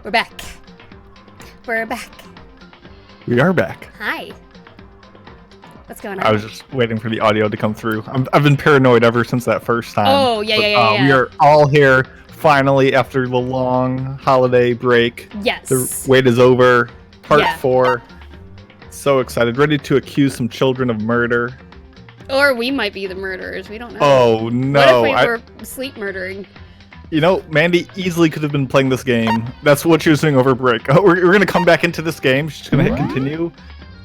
We're back. We're back. We are back. Hi. What's going on? I was just waiting for the audio to come through. I've been paranoid ever since that first time. Oh, yeah. We are all here finally after the long holiday break. Yes. The wait is over. Part Yeah. 4. So excited. Ready to accuse some children of murder. Or we might be the murderers. We don't know. Oh, no. What if we were sleep murdering? You know, Mandy easily could have been playing this game. That's what she was doing over break. Oh, we're going to come back into this game. She's going to hit continue.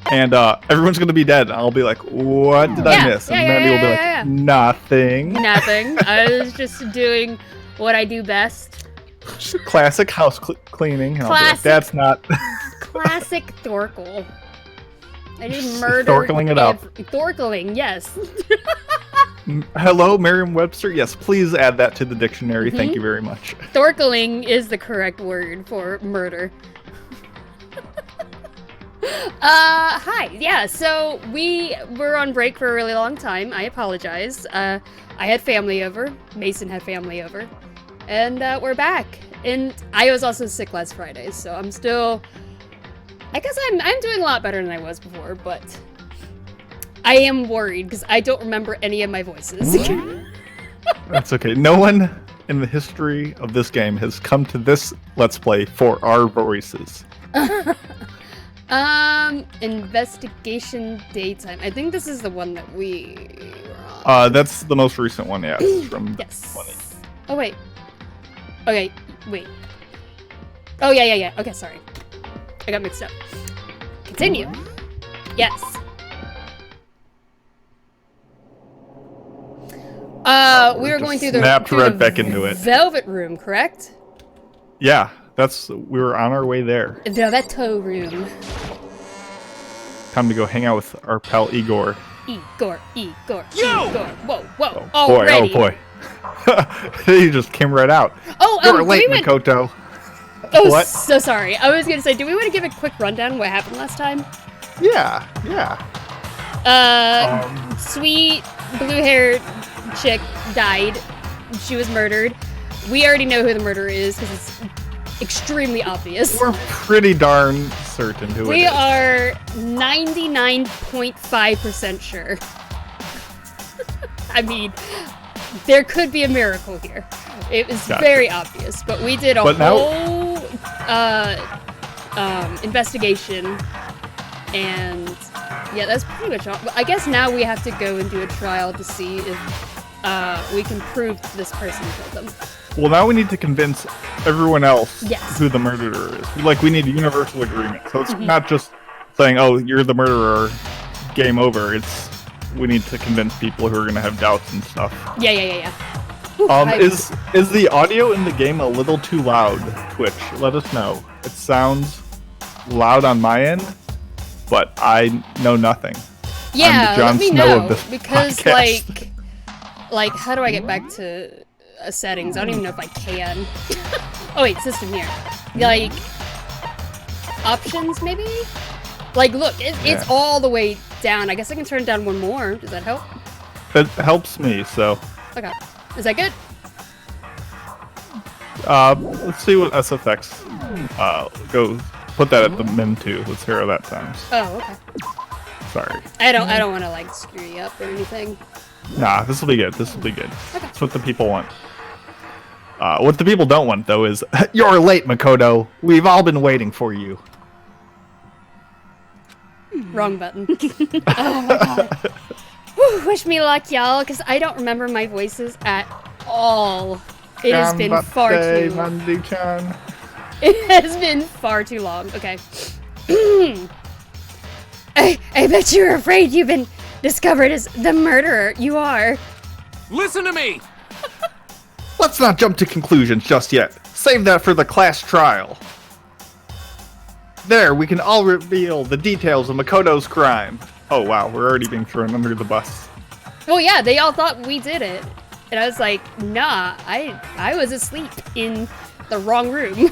And everyone's going to be dead. I'll be like, what did I miss? And Mandy will be like, nothing. Nothing. I was just doing what I do best. Classic house cleaning. And I'll be like, that's not... Classic Thorkel. I did murder. Thorkeling it up. Thorkeling, yes. Hello, Merriam-Webster. Yes, please add that to the dictionary. Thank you very much. Thorkeling is the correct word for murder. Hi. Yeah, so we were on break for a really long time. I apologize. I had family over. Mason had family over. And we're back. And I was also sick last Friday, so I'm still... I guess I'm doing a lot better than I was before, but... I am worried, because I don't remember any of my voices. That's okay. No one in the history of this game has come to this Let's Play for our voices. Investigation daytime. I think this is the one that we were on. That's the most recent one, yeah. It's from Yes. 20. Oh, wait. Okay, wait. Oh, yeah. Okay, sorry. I got mixed up. Continue. Yes. We were going through the back into it. Velvet Room, correct? Yeah, we were on our way there. Velvet Room. Time to go hang out with our pal Igor. Igor. Yo! Whoa. Oh boy. He just came right out. Oh, You're late, Makoto. Oh, What? so sorry. I was gonna say, do we want to give a quick rundown of what happened last time? Yeah. Sweet blue-haired chick died. She was murdered. We already know who the murderer is because it's extremely obvious. We're pretty darn certain who it is. We are 99.5% sure. I mean, there could be a miracle here. It was very obvious, but we did a whole investigation, and yeah, that's pretty much all. I guess now we have to go and do a trial to see if we can prove this person killed them. Well, now we need to convince everyone else Yes. who the murderer is. Like, we need a universal agreement. So it's not just saying, oh, you're the murderer, game over. We need to convince people who are going to have doubts and stuff. Yeah. Is the audio in the game a little too loud, Twitch? Let us know. It sounds loud on my end, but I know nothing. Yeah, I'm the Jon let me Snow know, of this because podcast. like, how do I get back to settings? I don't even know if I can. Oh wait, system here. Like, options maybe? Like, look, it's all the way down. I guess I can turn it down one more. Does that help? It helps me, so... Okay. Is that good? Let's see what SFX goes. Put that at the min 2. Let's hear how that sounds. Oh, okay. Sorry. I don't want to like screw you up or anything. Nah, this will be good. Okay. That's what the people want. What the people don't want, though, is you're late, Makoto. We've all been waiting for you. Wrong button. Oh my god. Whew, wish me luck, y'all, because I don't remember my voices at all. It has been far too long. Mandi-chan. It has been far too long. Okay. I bet you're afraid you've been discovered as the murderer. You are. Listen to me! Let's not jump to conclusions just yet. Save that for the class trial. There, we can all reveal the details of Makoto's crime. Oh wow, we're already being thrown under the bus. Well, yeah, they all thought we did it. And I was like, nah, I was asleep in the wrong room.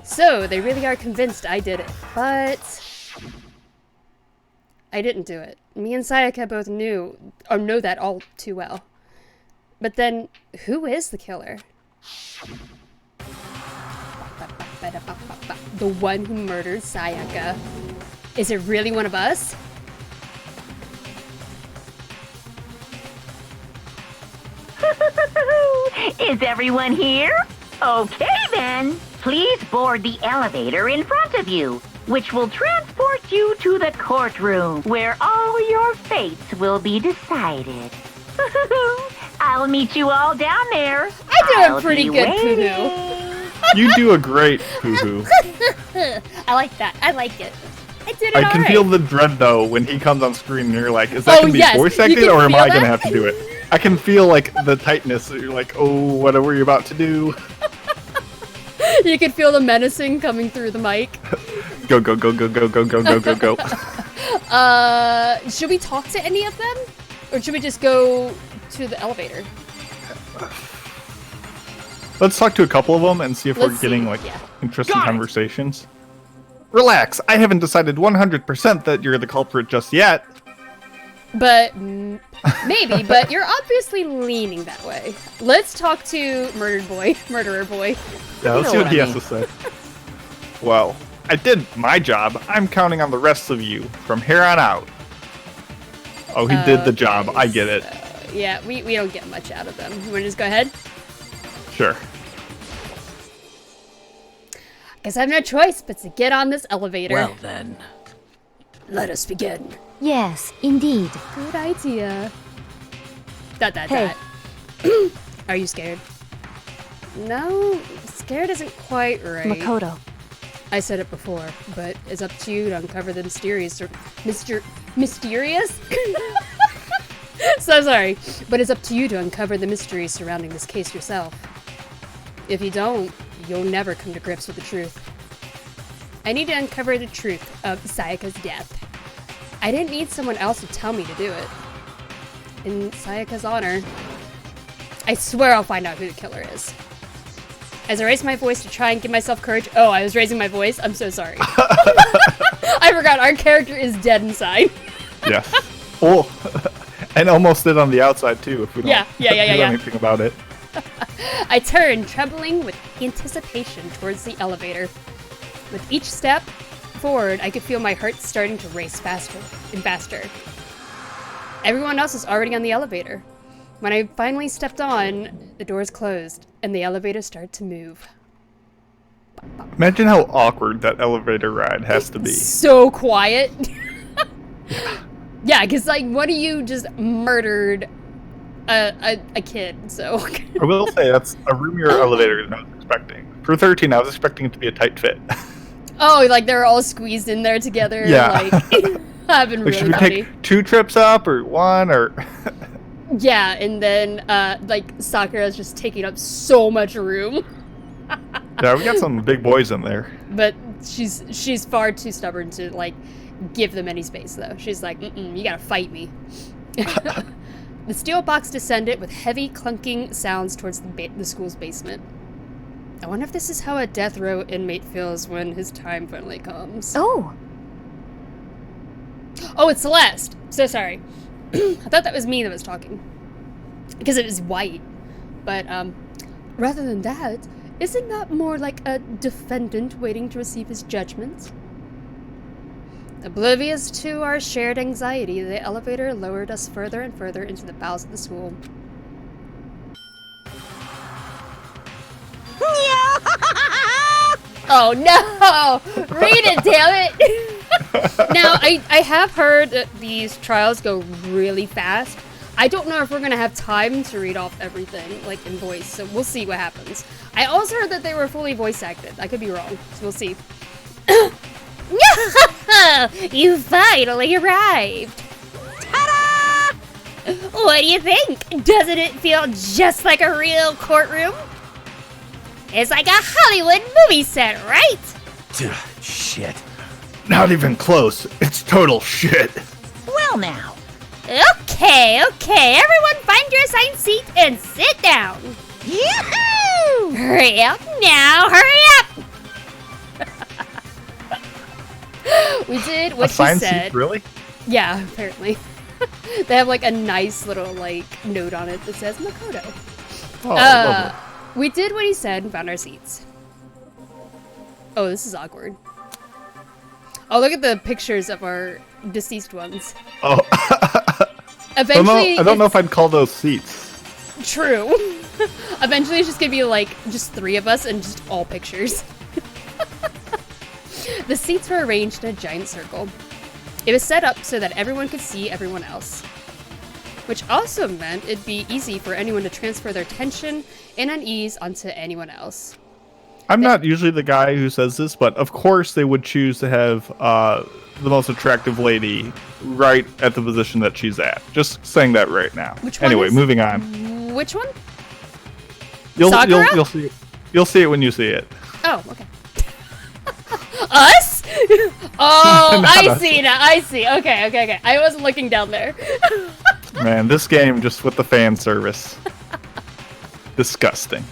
So, they really are convinced I did it. But I didn't do it. Me and Sayaka both know that all too well. But then, who is the killer? The one who murdered Sayaka. Is it really one of us? Is everyone here? Okay then. Please board the elevator in front of you, which will transport you to the courtroom, where all your fates will be decided. I'll meet you all down there. I do a pretty good Poohoo. You do a great Poohoo. I like that. I like it. I did it I can alright. feel the dread though when he comes on screen and you're like, is that gonna be yes. voice You acted can or am feel I gonna that? have to do it? I can feel like the tightness. You're like, oh, what are you about to do? You can feel the menacing coming through the mic. Go, go, go, go, go, go, go, go, go, go. Should we talk to any of them? Or should we just go to the elevator? Let's talk to a couple of them and see if we're Let's see, getting like yeah. interesting Got it. conversations. Relax, I haven't decided 100% that you're the culprit just yet. But maybe, but you're obviously leaning that way. Let's talk to Murderer Boy. Yeah, let's see what he has to say. Well, I did my job. I'm counting on the rest of you from here on out. Oh, he did the job. I get it. Yeah, we don't get much out of them. You want to just go ahead? Sure. Guess I have no choice but to get on this elevator. Well then. Let us begin. Yes, indeed. Good idea. Hey. Are you scared? No, scared isn't quite right. Makoto. I said it before, but it's up to you to uncover the mysterious or mysterious? So sorry, but it's up to you to uncover the mystery surrounding this case yourself. If you don't, you'll never come to grips with the truth. I need to uncover the truth of Sayaka's death. I didn't need someone else to tell me to do it. In Sayaka's honor, I swear I'll find out who the killer is. As I raise my voice to try and give myself courage. Oh, I was raising my voice. I'm so sorry. I forgot our character is dead inside. Yes. Oh, and almost did on the outside too. If we don't do Yeah. anything about it. I turned, trembling with anticipation towards the elevator. With each step forward, I could feel my heart starting to race faster and faster. Everyone else was already on the elevator. When I finally stepped on, the doors closed, and the elevator started to move. Imagine how awkward that elevator ride has to be. So quiet. Yeah, because, like, what do you just murdered a kid, so... I will say that's a roomier elevator than I was expecting. For 13, I was expecting it to be a tight fit. Oh, like, they're all squeezed in there together, Yeah. like... I've been Like, really should we funny. take 2 trips up or 1 or? Yeah, and then, like, Sakura's just taking up so much room. Yeah, we got some big boys in there. But she's far too stubborn to, like, give them any space, though. She's like, you gotta fight me. The steel box descended with heavy clunking sounds towards the school's basement. I wonder if this is how a death row inmate feels when his time finally comes. Oh, Oh, it's Celeste! So sorry. I thought that was me that was talking. Because it was white. But, rather than that, isn't that more like a defendant waiting to receive his judgment? Oblivious to our shared anxiety, the elevator lowered us further and further into the bowels of the school. Oh no! Read it, damn it! Now, I have heard that these trials go really fast. I don't know if we're gonna have time to read off everything, like in voice, so we'll see what happens. I also heard that they were fully voice acted. I could be wrong, so we'll see. You finally arrived! Ta-da! What do you think? Doesn't it feel just like a real courtroom? It's like a Hollywood movie set, right? Shit. Not even close. It's total shit. Well now. Okay, everyone find your assigned seat and sit down. Yoo-hoo! Hurry up now, hurry up! We did what she Assigned said. seat, really? Yeah, apparently. They have like a nice little like note on it that says Makoto. Oh, lovely. We did what he said and found our seats. Oh, this is awkward. Oh, look at the pictures of our deceased ones. Oh. Eventually, I don't know if I'd call those seats. True. Eventually, it's just gonna be like just 3 of us and just all pictures. The seats were arranged in a giant circle. It was set up so that everyone could see everyone else, which also meant it'd be easy for anyone to transfer their tension and unease onto anyone else. I'm not usually the guy who says this, but of course they would choose to have the most attractive lady right at the position that she's at. Just saying that right now. Which one anyway, is- moving on. Which one? You'll Sakura? you'll see it when you see it. Oh, okay. Us? Oh, Not I us. see now. I see. Okay. I wasn't looking down there. Man, this game just with the fan service. Disgusting.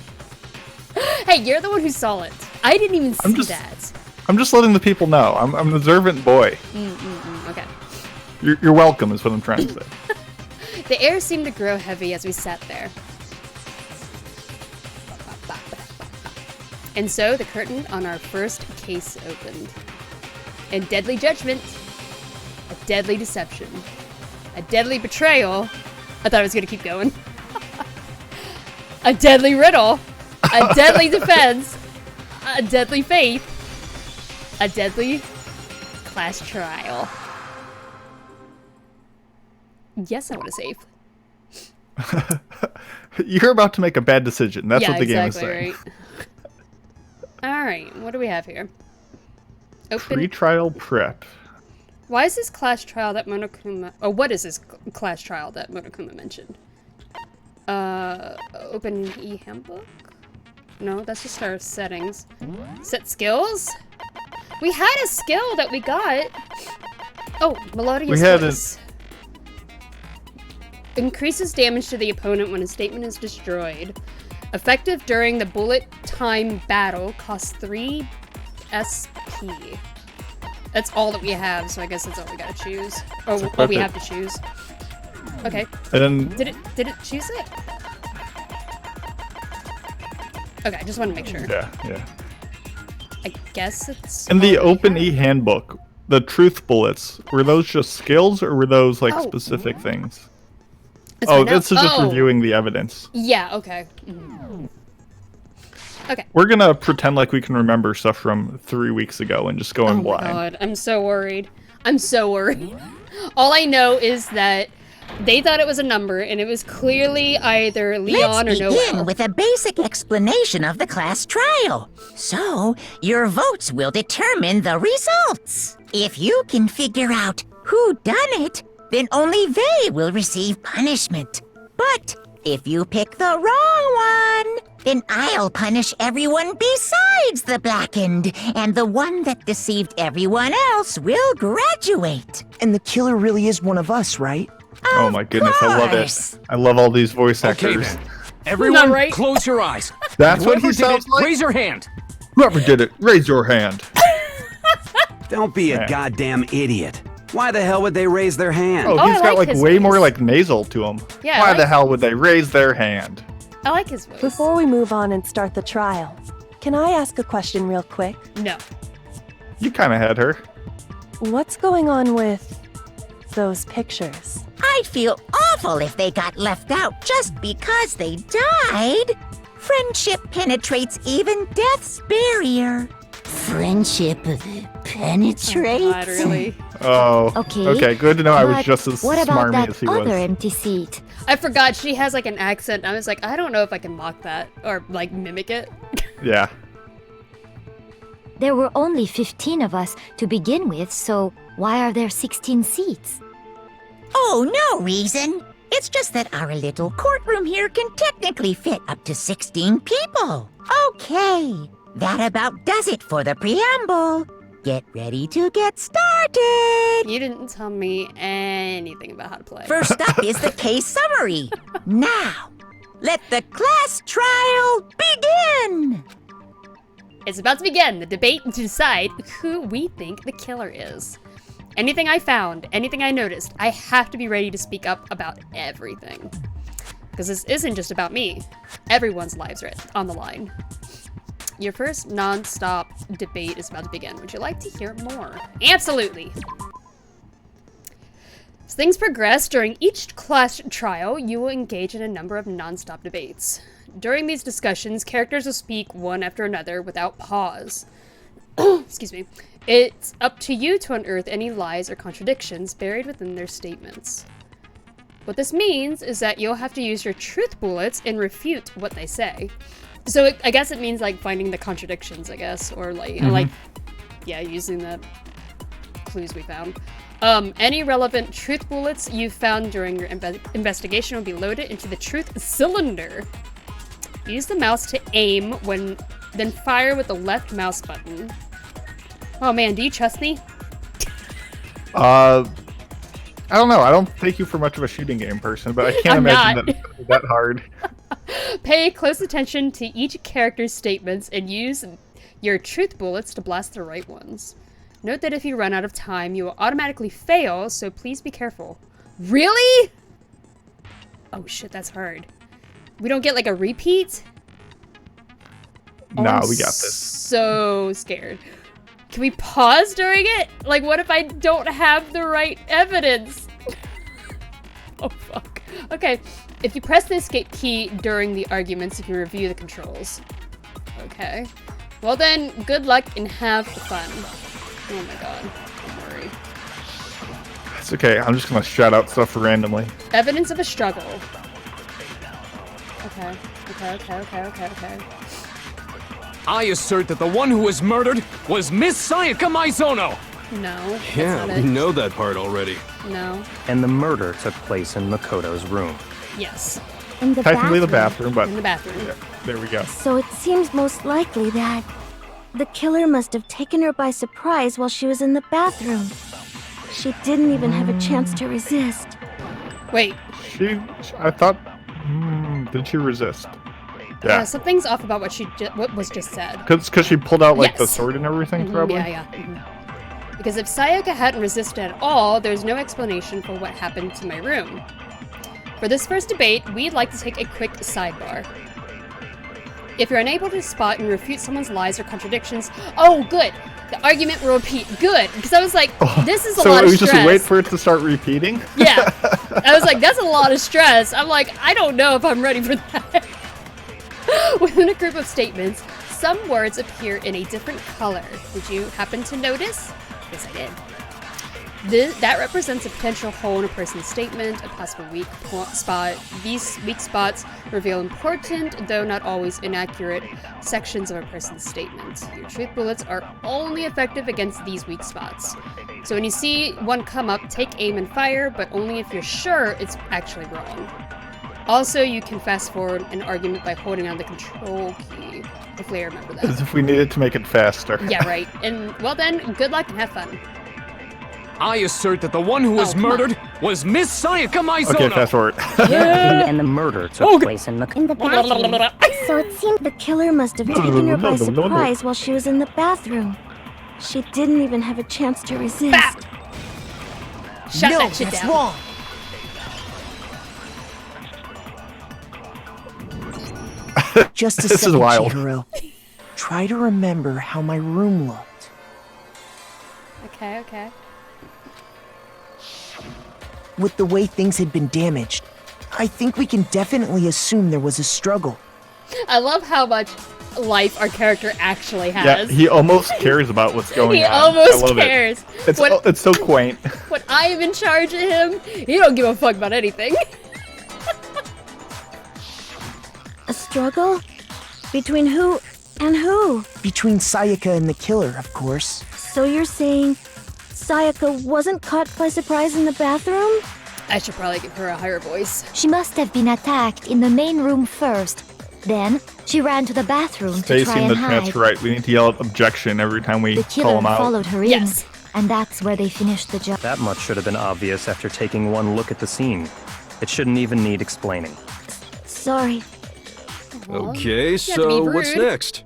Hey, you're the one who saw it. I didn't even see just- that. I'm just letting the people know. I'm an observant boy. Okay. You're welcome is what I'm trying to say. The air seemed to grow heavy as we sat there. And so the curtain on our first case opened. And deadly judgment, a deadly deception, a deadly betrayal. I thought I was going to keep going. A deadly riddle, a deadly defense, a deadly faith, a deadly class trial. Yes, I want to save. You're about to make a bad decision. That's Yeah, what the game is exactly, saying. right. Alright, what do we have here? Open. Pre-trial prep. Why is this class trial that Monokuma... Oh, what is this class trial that Monokuma mentioned? Open e-handbook? No, that's just our settings. Set skills? We had a skill that we got. Oh, Melodious We had Voice. Increases damage to the opponent when a statement is destroyed. Effective during the bullet time battle. Costs 3 SP. That's all that we have, so I guess that's all we gotta choose. Or what we have to choose. Okay. And then Did it choose it? Okay, I just want to make sure. yeah. I guess it's... In the all we open have. e-handbook, the truth bullets, were those just skills or were those like Oh. specific things? Let's Oh, find out. this is just Oh, reviewing the evidence. Yeah, okay. Mhm. Okay. We're gonna pretend like we can remember stuff from 3 weeks ago and just go in Oh my blind. god, I'm so worried. I'm so worried. All I know is that they thought it was a number, and it was clearly either Leon Let's or begin Noel. with a basic explanation of the class trial. So, your votes will determine the results. If you can figure out who done it, then only they will receive punishment. But if you pick the wrong one, then I'll punish everyone besides the blackened, and the one that deceived everyone else will graduate. And the killer really is one of us, right? Oh my goodness, I love course. it. I love all these voice Okay actors. then. Everyone, right? close your eyes. That's what Whoever he did sounds it, like? Raise your hand. Whoever did it, raise your hand. Don't be a Man. goddamn idiot. Why the hell would they raise their hand? Oh, Oh, he's I got like like his way more voice. like nasal to him. Yeah, I Why like- the hell would they raise their hand? I like his voice. Before we move on and start the trial, can I ask a question real quick? No. You kind of had her. What's going on with those pictures? I'd feel awful if they got left out just because they died. Friendship penetrates even death's barrier. Friendship penetrates? Oh god, really? Oh. Okay, Okay, good to know I was But just as what about smarmy as that he other was. empty seat? I forgot she has like an accent. I was like, I don't know if I can mock that or like mimic it. Yeah. There were only 15 of us to begin with, so why are there 16 seats? Oh, no reason. It's just that our little courtroom here can technically fit up to 16 people. Okay, that about does it for the preamble. Get ready to get started. You didn't tell me anything about how to play. First up is the case summary. Now, let the class trial begin. It's about to begin the debate to decide who we think the killer is. Anything I found, anything I noticed, I have to be ready to speak up about everything. Because this isn't just about me. Everyone's lives are on the line. Your first non-stop debate is about to begin. Would you like to hear more? Absolutely. As things progress during each class trial, you will engage in a number of non-stop debates. During these discussions, characters will speak one after another without pause. Excuse me. It's up to you to unearth any lies or contradictions buried within their statements. What this means is that you'll have to use your truth bullets and refute what they say. So I guess it means like finding the contradictions, I guess, or like, yeah, using the clues we found. Any relevant truth bullets you found during your investigation will be loaded into the truth cylinder. Use the mouse to aim then fire with the left mouse button. Oh man, do you trust me? I don't know. I don't take you for much of a shooting game person, but I can't imagine that it's that hard. Pay close attention to each character's statements and use your truth bullets to blast the right ones. Note that if you run out of time, you will automatically fail, so please be careful. Really? Oh shit, that's hard. We don't get like a repeat? Nah, we got this. So scared. Can we pause during it? Like, what if I don't have the right evidence? Oh, fuck. Okay, if you press the escape key during the arguments, you can review the controls. Okay. Well then, good luck and have fun. Oh my god, don't worry. It's okay, I'm just gonna shout out stuff randomly. Evidence of a struggle. Okay. I assert that the one who was murdered was Miss Sayaka Maizono! No, that's Yeah, not we it. know that part already. No. And the murder took place in Makoto's room. Yes. In the Technically the bathroom. bathroom, but In the bathroom. yeah, there we go. So it seems most likely that the killer must have taken her by surprise while she was in the bathroom. She didn't even have a chance to resist. Wait. I thought, did she resist? Yeah. Something's off about what was just said. Because she pulled out like the Yes. sword and everything, probably. Yeah. Because if Sayaka hadn't resisted at all, there's no explanation for what happened to my room. For this first debate, we'd like to take a quick sidebar. If you're unable to spot and refute someone's lies or contradictions, oh, good. The argument will repeat. Good. Because I was like, this is a lot of stress. So we just wait for it to start repeating? Yeah. I was like, that's a lot of stress. I'm like, I don't know if I'm ready for that. Within a group of statements, some words appear in a different color. Did you happen to notice? Yes, I did. That represents a potential hole in a person's statement, a possible weak spot. These weak spots reveal important, though not always inaccurate, sections of a person's statement. Your truth bullets are only effective against these weak spots. So when you see one come up, take aim and fire, but only if you're sure it's actually wrong. Also, you can fast forward an argument by holding on the control key. Hopefully I remember that. As if we needed to make it faster. Yeah, right. And, well then, good luck and have fun. I assert that the one who was murdered was Miss Sayaka Maizono! Okay, fast forward. And the murder took place in the bathroom. So it seemed the killer must have taken her by surprise while she was in the bathroom. She didn't even have a chance to resist. Shut that shit down. Wrong. Just a This is second, wild. Chihiro. Try to remember how my room looked. Okay. With the way things had been damaged, I think we can definitely assume there was a struggle. I love how much life our character actually has. Yeah, he almost cares about what's going He on. almost I love cares. It. It's so quaint. When I am in charge of him, he don't give a fuck about anything. A struggle? Between who and who? Between Sayaka and the killer, of course. So you're saying Sayaka wasn't caught by surprise in the bathroom? I should probably give her a higher voice. She must have been attacked in the main room first. Then, she ran to the bathroom to try Facing and the hide. that's right. We need to yell out objection every time we The call killer him out. followed her in, and that's where they finished the job. That much should have been obvious after taking one look at the scene. It shouldn't even need explaining. Sorry. Okay, so what's next?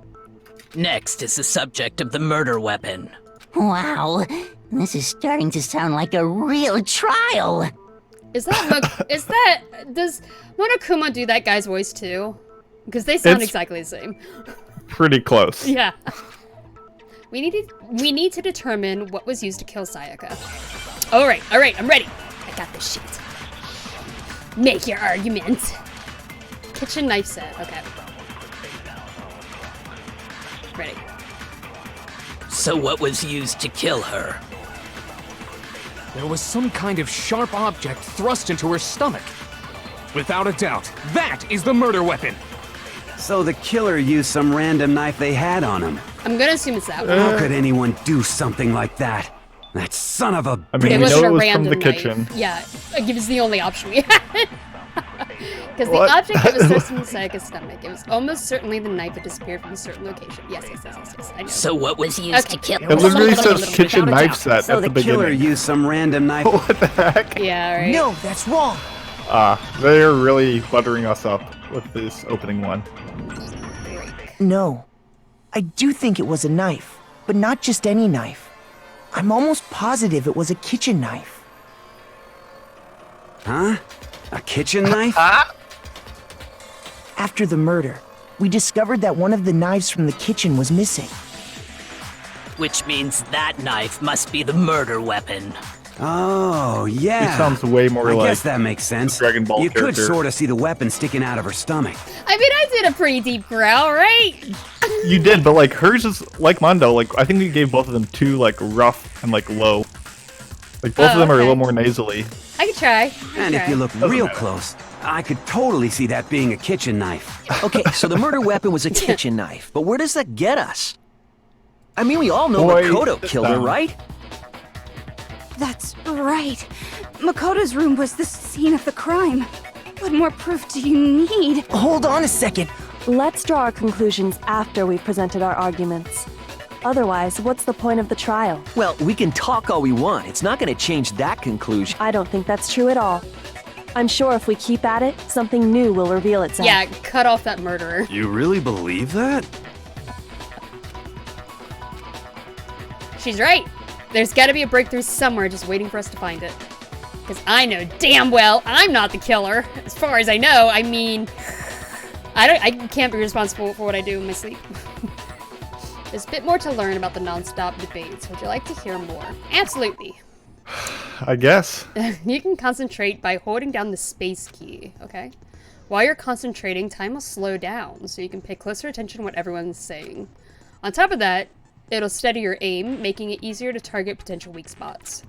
Next is the subject of the murder weapon. Wow, this is starting to sound like a real trial. Does Monokuma do that guy's voice too? Because they sound exactly the same. pretty close. Yeah. We need to determine what was used to kill Sayaka. Alright, I'm ready. I got this shit. Make your argument. Kitchen knife set, okay. Ready. So what was used to kill her? There was some kind of sharp object thrust into her stomach. Without a doubt, that is the murder weapon. So the killer used some random knife they had on him. I'm gonna assume it's that one. How could anyone do something like that? That son of a... I mean, It we wasn't know a it was random from the knife. kitchen. Yeah, it was the only option we had. Because the object that was thrust into Sayaka's stomach, it was almost certainly the knife that disappeared from a certain location. Yes, I know. So what was used to kill her? It literally says kitchen knife set So at the the killer beginning. used some random knife... What the heck? Yeah, right. No, that's wrong. They're really buttering us up with this opening one. No. I do think it was a knife, but not just any knife. I'm almost positive it was a kitchen knife. Huh? A kitchen knife? After the murder, we discovered that one of the knives from the kitchen was missing. Which means that knife must be the murder weapon. Oh, yeah. It sounds way more I like guess that makes sense. Dragon Ball You character. could sort of see the weapon sticking out of her stomach. I mean, I did a pretty deep growl, right? You did, but like hers is like Mondo. Like I think we gave both of them too like rough and like low. Like both of them are a little more nasally. I could try. And if you look real close, I could totally see that being a kitchen knife. Okay, so the murder weapon was a kitchen knife, but where does that get us? I mean, we all know Boy, Makoto killed her, right? That's right. Makoto's room was the scene of the crime. What more proof do you need? Hold on a second. Let's draw our conclusions after we've presented our arguments. Otherwise, what's the point of the trial? Well, we can talk all we want. It's not going to change that conclusion. I don't think that's true at all. I'm sure if we keep at it, something new will reveal itself. Yeah, cut off that murderer. You really believe that? She's right. There's gotta be a breakthrough somewhere just waiting for us to find it. Because I know damn well I'm not the killer. As far as I know, I mean... I can't be responsible for what I do in my sleep. There's a bit more to learn about the non-stop debates. Would you like to hear more? Absolutely. I guess. You can concentrate by holding down the space key, okay? While you're concentrating, time will slow down, so you can pay closer attention to what everyone's saying. On top of that, it'll steady your aim, making it easier to target potential weak spots.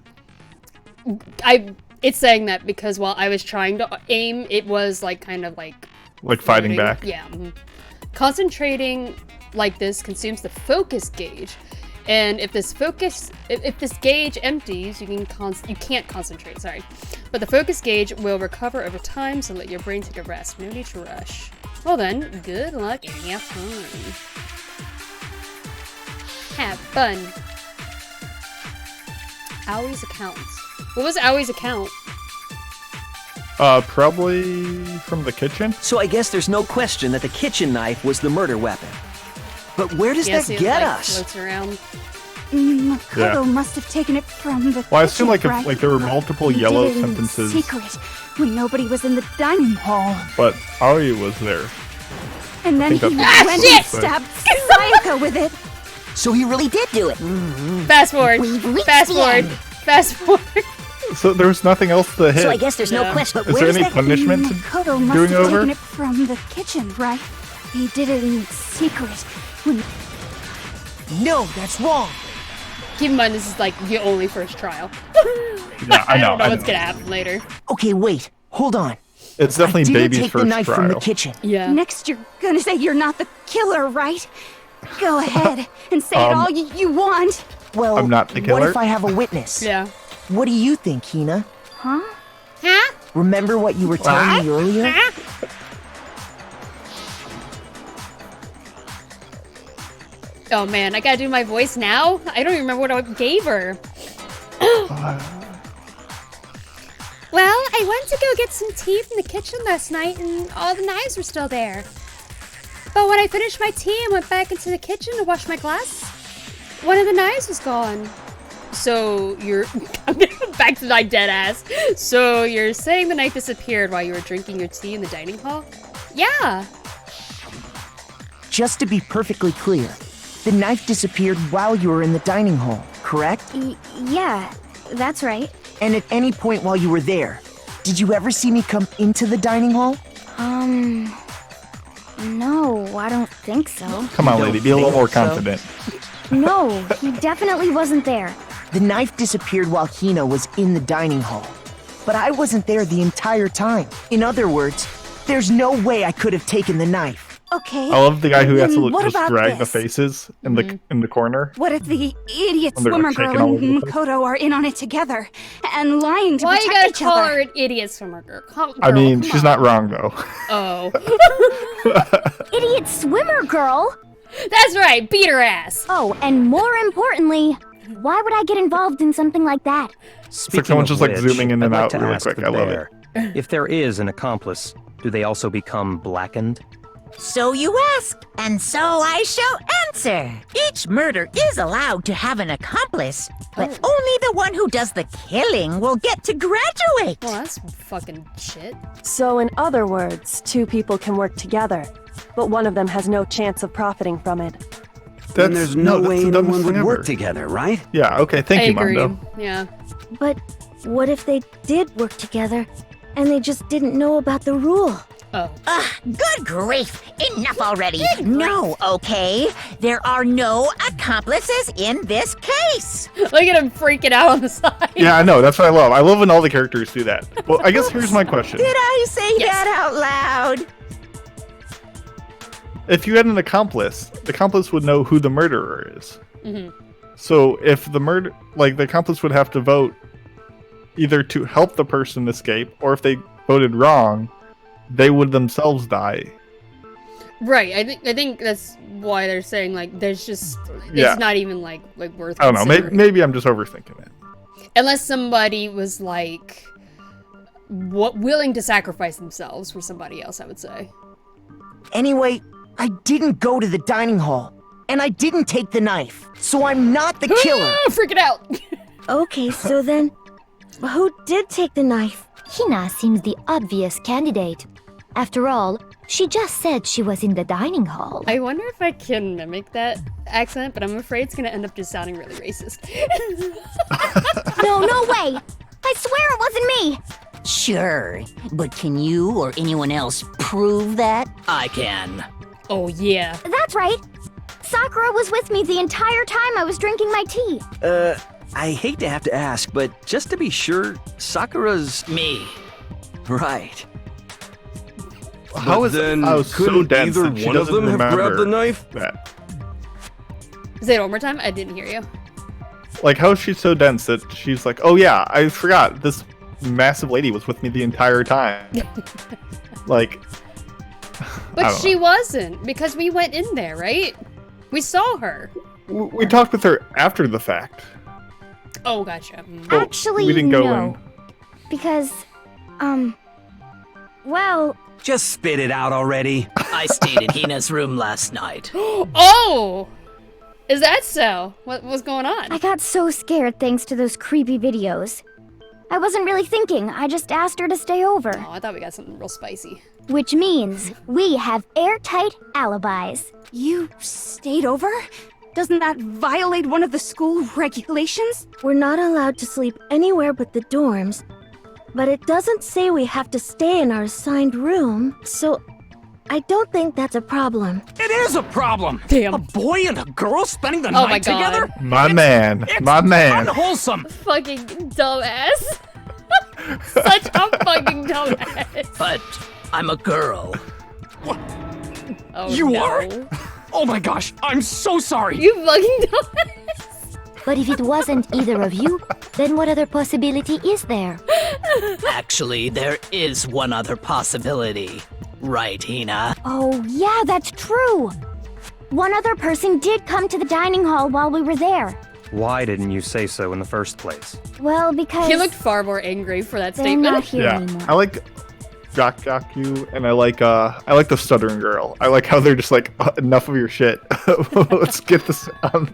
It's saying that because while I was trying to aim, it was like kind of like... Like fighting back. Yeah. Concentrating like this consumes the focus gauge. And if this gauge empties, you can't concentrate, sorry. But the focus gauge will recover over time, so let your brain take a rest. No need to rush. Well then, good luck and have fun. Have fun. Aui's account. What was Aui's account? Probably from the kitchen. So I guess there's no question that the kitchen knife was the murder weapon. But where does that get us? Floats around. Makoto must have taken it from the Well, I assume kitchen, like right? if there were multiple He did yellow it in sentences, secret, when nobody was in the dining hall. but Aoi was there. And then think he that's went what and she said. stabbed Sayaka with it. So he really did do it. Fast forward. Fast forward. Fast forward. So there was nothing else to hit. So I guess there's no question. But Is where there does any that... punishment to Makoto must doing have over? taken it from the kitchen, right? He did it in secret. When No, that's wrong. Keep in mind, this is like the only first trial. Yeah, I know. don't know I what's know. gonna happen later. Okay, wait. Hold on. It's I definitely didn't baby's take the first knife trial. from the kitchen. Yeah. next you're gonna say you're not the killer, right? Go ahead and say it all you want. Well, I'm not the what killer. if I have a witness? Yeah. What do you think, Hina? Huh? Huh? Remember what you were telling me earlier? Oh man, I gotta do my voice now? I don't even remember what I gave her. Well, I went to go get some tea from the kitchen last night and all the knives were still there. But when I finished my tea and went back into the kitchen to wash my glass, one of the knives was gone. So you're back to my dead ass. So you're saying the knife disappeared while you were drinking your tea in the dining hall? Yeah. just to be perfectly clear, the knife disappeared while you were in the dining hall, correct? Yeah, that's right. And at any point while you were there, did you ever see me come into the dining hall? No, I don't think so. Come on, lady, be a little more confident. No, he definitely wasn't there. The knife disappeared while Hina was in the dining hall. But I wasn't there the entire time. In other words, there's no way I could have taken the knife. Okay. I love the guy who has to what just about drag the this? faces in the corner. What if the idiot When they're, swimmer like, girl shaking all and over the place? Makoto are in on it together and lying to Why you protect gotta each call other? her an idiot swimmer girl? I mean, come she's on. not wrong though. Oh. Idiot swimmer girl! That's right, beat her ass. Oh, and more importantly, why would I get involved in something like that? It's like someone's just like zooming in and out really ask quick. the I love bear, it. If there is an accomplice, do they also become blackened? So you ask, and so I shall answer. Each murder is allowed to have an accomplice, but only the one who does the killing will get to graduate. Well, that's fucking shit. So in other words, two people can work together, but one of them has no chance of profiting from it. Then there's no way the dumbest anyone would thing work ever. together, right? Yeah, okay, thank you, I agree. Mondo. Yeah. But what if they did work together and they just didn't know about the rule? Oh. Good grief! Enough already! No, okay? There are no accomplices in this case! Look at him freaking out on the side. Yeah, I know, that's what I love. I love when all the characters do that. Well, I guess here's my question. Did I say that out loud? If you had an accomplice, the accomplice would know who the murderer is. Mm-hmm. So if the the accomplice would have to vote either to help the person escape, or if they voted wrong, they would themselves die. Right. I think that's why they're saying like there's just Yeah. it's not even like worth. I don't know. considering. Maybe I'm just overthinking it. Unless somebody was like willing to sacrifice themselves for somebody else, I would say. Anyway, I didn't go to the dining hall, and I didn't take the knife, so I'm not the killer. Freaking out. Okay, so then, who did take the knife? Hina seems the obvious candidate. After all, she just said she was in the dining hall. I wonder if I can mimic that accent, but I'm afraid it's gonna end up just sounding really racist. No way! I swear it wasn't me! Sure, but can you or anyone else prove that? I can. Oh, yeah. That's right! Sakura was with me the entire time I was drinking my tea. I hate to have to ask, but just to be sure, Sakura's... Me. Right. How is then I was so couldn't dense either that she one of doesn't them have grabbed remember the knife? that. Say it one more time. I didn't hear you. Like, how is she so dense that she's like, oh yeah, I forgot this massive lady was with me the entire time. Like, But she wasn't, because we went in there, right? We saw her. we talked with her after the fact. Oh, gotcha. Well, Actually, we didn't go no. in. Because, well... Just spit it out already. I stayed in Hina's room last night. Oh! Is that so? What's going on? I got so scared thanks to those creepy videos. I wasn't really thinking, I just asked her to stay over. Oh, I thought we got something real spicy. Which means we have airtight alibis. You stayed over? Doesn't that violate one of the school regulations? We're not allowed to sleep anywhere but the dorms, but it doesn't say we have to stay in our assigned room, so I don't think that's a problem. It is a problem! Damn. A boy and a girl spending the Oh my night God. together? My man. Unwholesome! Fucking dumbass. Such a fucking dumbass. But I'm a girl. Oh, You no. are? Oh my gosh, I'm so sorry! You fucking dumbass. But if it wasn't either of you, then what other possibility is there? Actually, there is one other possibility. Right, Hina? Oh, yeah, that's true. One other person did come to the dining hall while we were there. Why didn't you say so in the first place? Well, because... He looked far more angry for that they're statement. not here anymore. I like Jock you, and I like the stuttering girl. I like how they're just like, enough of your shit. Let's get this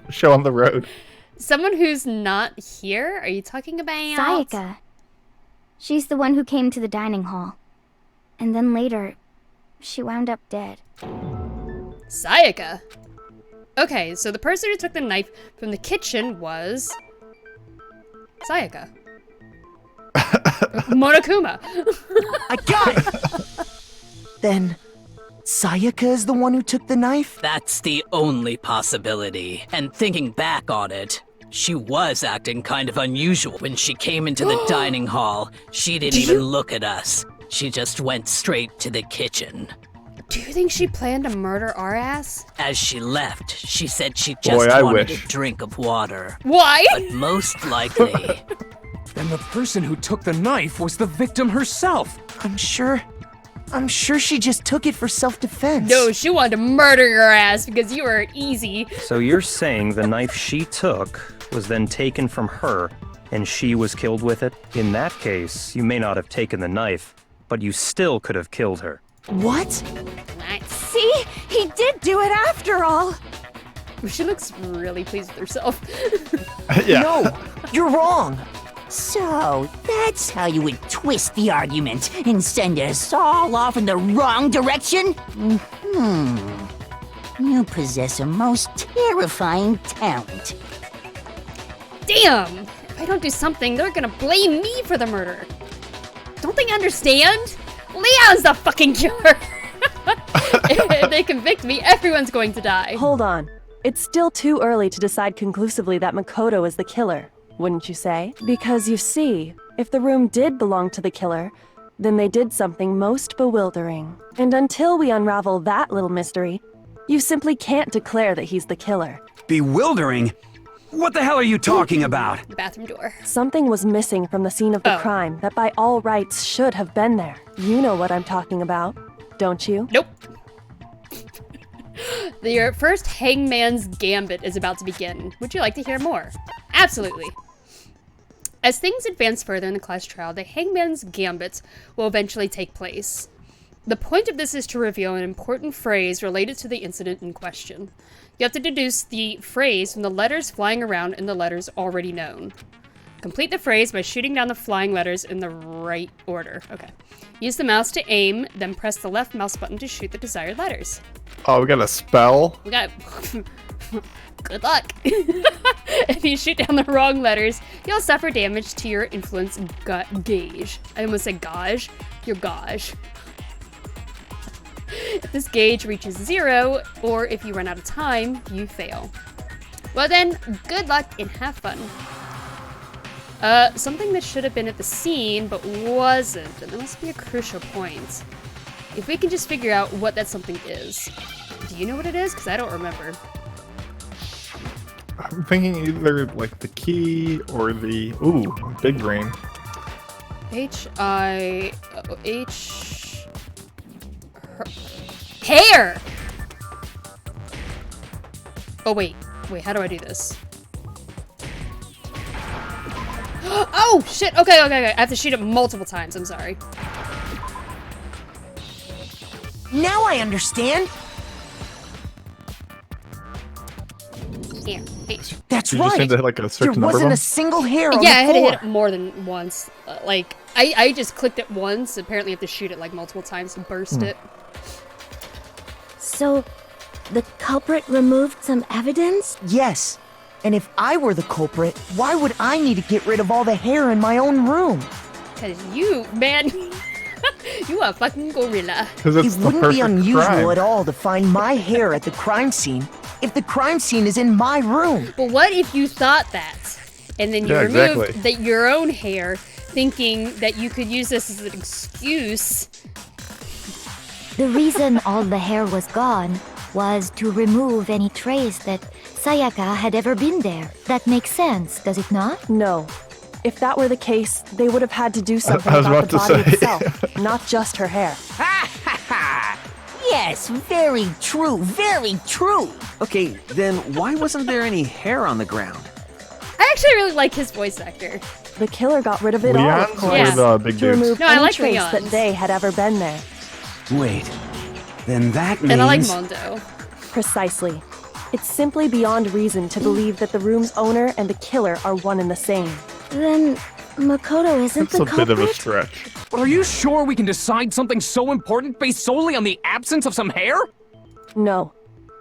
show on the road. Someone who's not here? Are you talking about? Sayaka. She's the one who came to the dining hall. And then later, she wound up dead. Sayaka. Okay, so the person who took the knife from the kitchen was Sayaka. Monokuma. I got it! Then, Sayaka is the one who took the knife? That's the only possibility. And thinking back on it, she was acting kind of unusual when she came into the dining hall. She didn't even look at us. She just went straight to the kitchen. Do you think she planned to murder our ass? As she left, she said she just wanted a drink of water. Why? But most likely... Then the person who took the knife was the victim herself. I'm sure she just took it for self-defense. No, she wanted to murder your ass because you were easy. So you're saying the knife she took was then taken from her, and she was killed with it? In that case, you may not have taken the knife, but you still could have killed her. What? See? He did do it after all! She looks really pleased with herself. Yeah. No, you're wrong. So, that's how you would twist the argument and send us all off in the wrong direction? You possess a most terrifying talent. Damn! If I don't do something, they're gonna blame me for the murder. Don't they understand? Leon's the fucking killer! If they convict me, everyone's going to die. Hold on. It's still too early to decide conclusively that Makoto is the killer, wouldn't you say? Because you see, if the room did belong to the killer, then they did something most bewildering. And until we unravel that little mystery, you simply can't declare that he's the killer. Bewildering? What the hell are you talking about? The bathroom door. Something was missing from the scene of the crime that by all rights should have been there. You know what I'm talking about, don't you? Nope. Your first Hangman's Gambit is about to begin. Would you like to hear more? Absolutely. As things advance further in the class trial, the Hangman's Gambit will eventually take place. The point of this is to reveal an important phrase related to the incident in question. You have to deduce the phrase from the letters flying around in the letters already known. Complete the phrase by shooting down the flying letters in the right order. Okay. Use the mouse to aim, then press the left mouse button to shoot the desired letters. Oh, we got a spell? We got... Good luck. If you shoot down the wrong letters, you'll suffer damage to your influence gauge. I almost said gauge. Your gauge. If this gauge reaches 0, or if you run out of time, you fail. Well then, good luck and have fun. Something that should have been at the scene, but wasn't, and that must be a crucial point. If we can just figure out what that something is. Do you know what it is? Because I don't remember. I'm thinking either, like, the key or the... Ooh, big brain. H-I-H... Hair! Oh, wait, how do I do this? Oh, shit, okay. I have to shoot it multiple times, I'm sorry. Now I understand. Here, That's you right. just had to hit, like, a certain there number wasn't of a single hair on the Yeah, I had to floor. hit it more than once. I just clicked it once. Apparently, you have to shoot it like multiple times to burst it. So, the culprit removed some evidence? Yes. And if I were the culprit, why would I need to get rid of all the hair in my own room? Because you, man, you are a fucking gorilla. It wouldn't be unusual at all to find my hair at the crime scene if the crime scene is in my room. But what if you thought that, and then you removed your own hair, thinking that you could use this as an excuse? The reason all the hair was gone was to remove any trace that Sayaka had ever been there. That makes sense, does it not? No. If that were the case, they would have had to do something about the body itself, not just her hair. Yes, very true, very true. Okay, then why wasn't there any hair on the ground? I actually really like his voice actor. The killer got rid of it all, of course, to remove any trace that they had ever been there. Wait, then that means... And I like Mondo. Precisely. It's simply beyond reason to believe that the room's owner and the killer are one and the same. Then Makoto isn't the culprit? That's a bit of a stretch. Are you sure we can decide something so important based solely on the absence of some hair? No.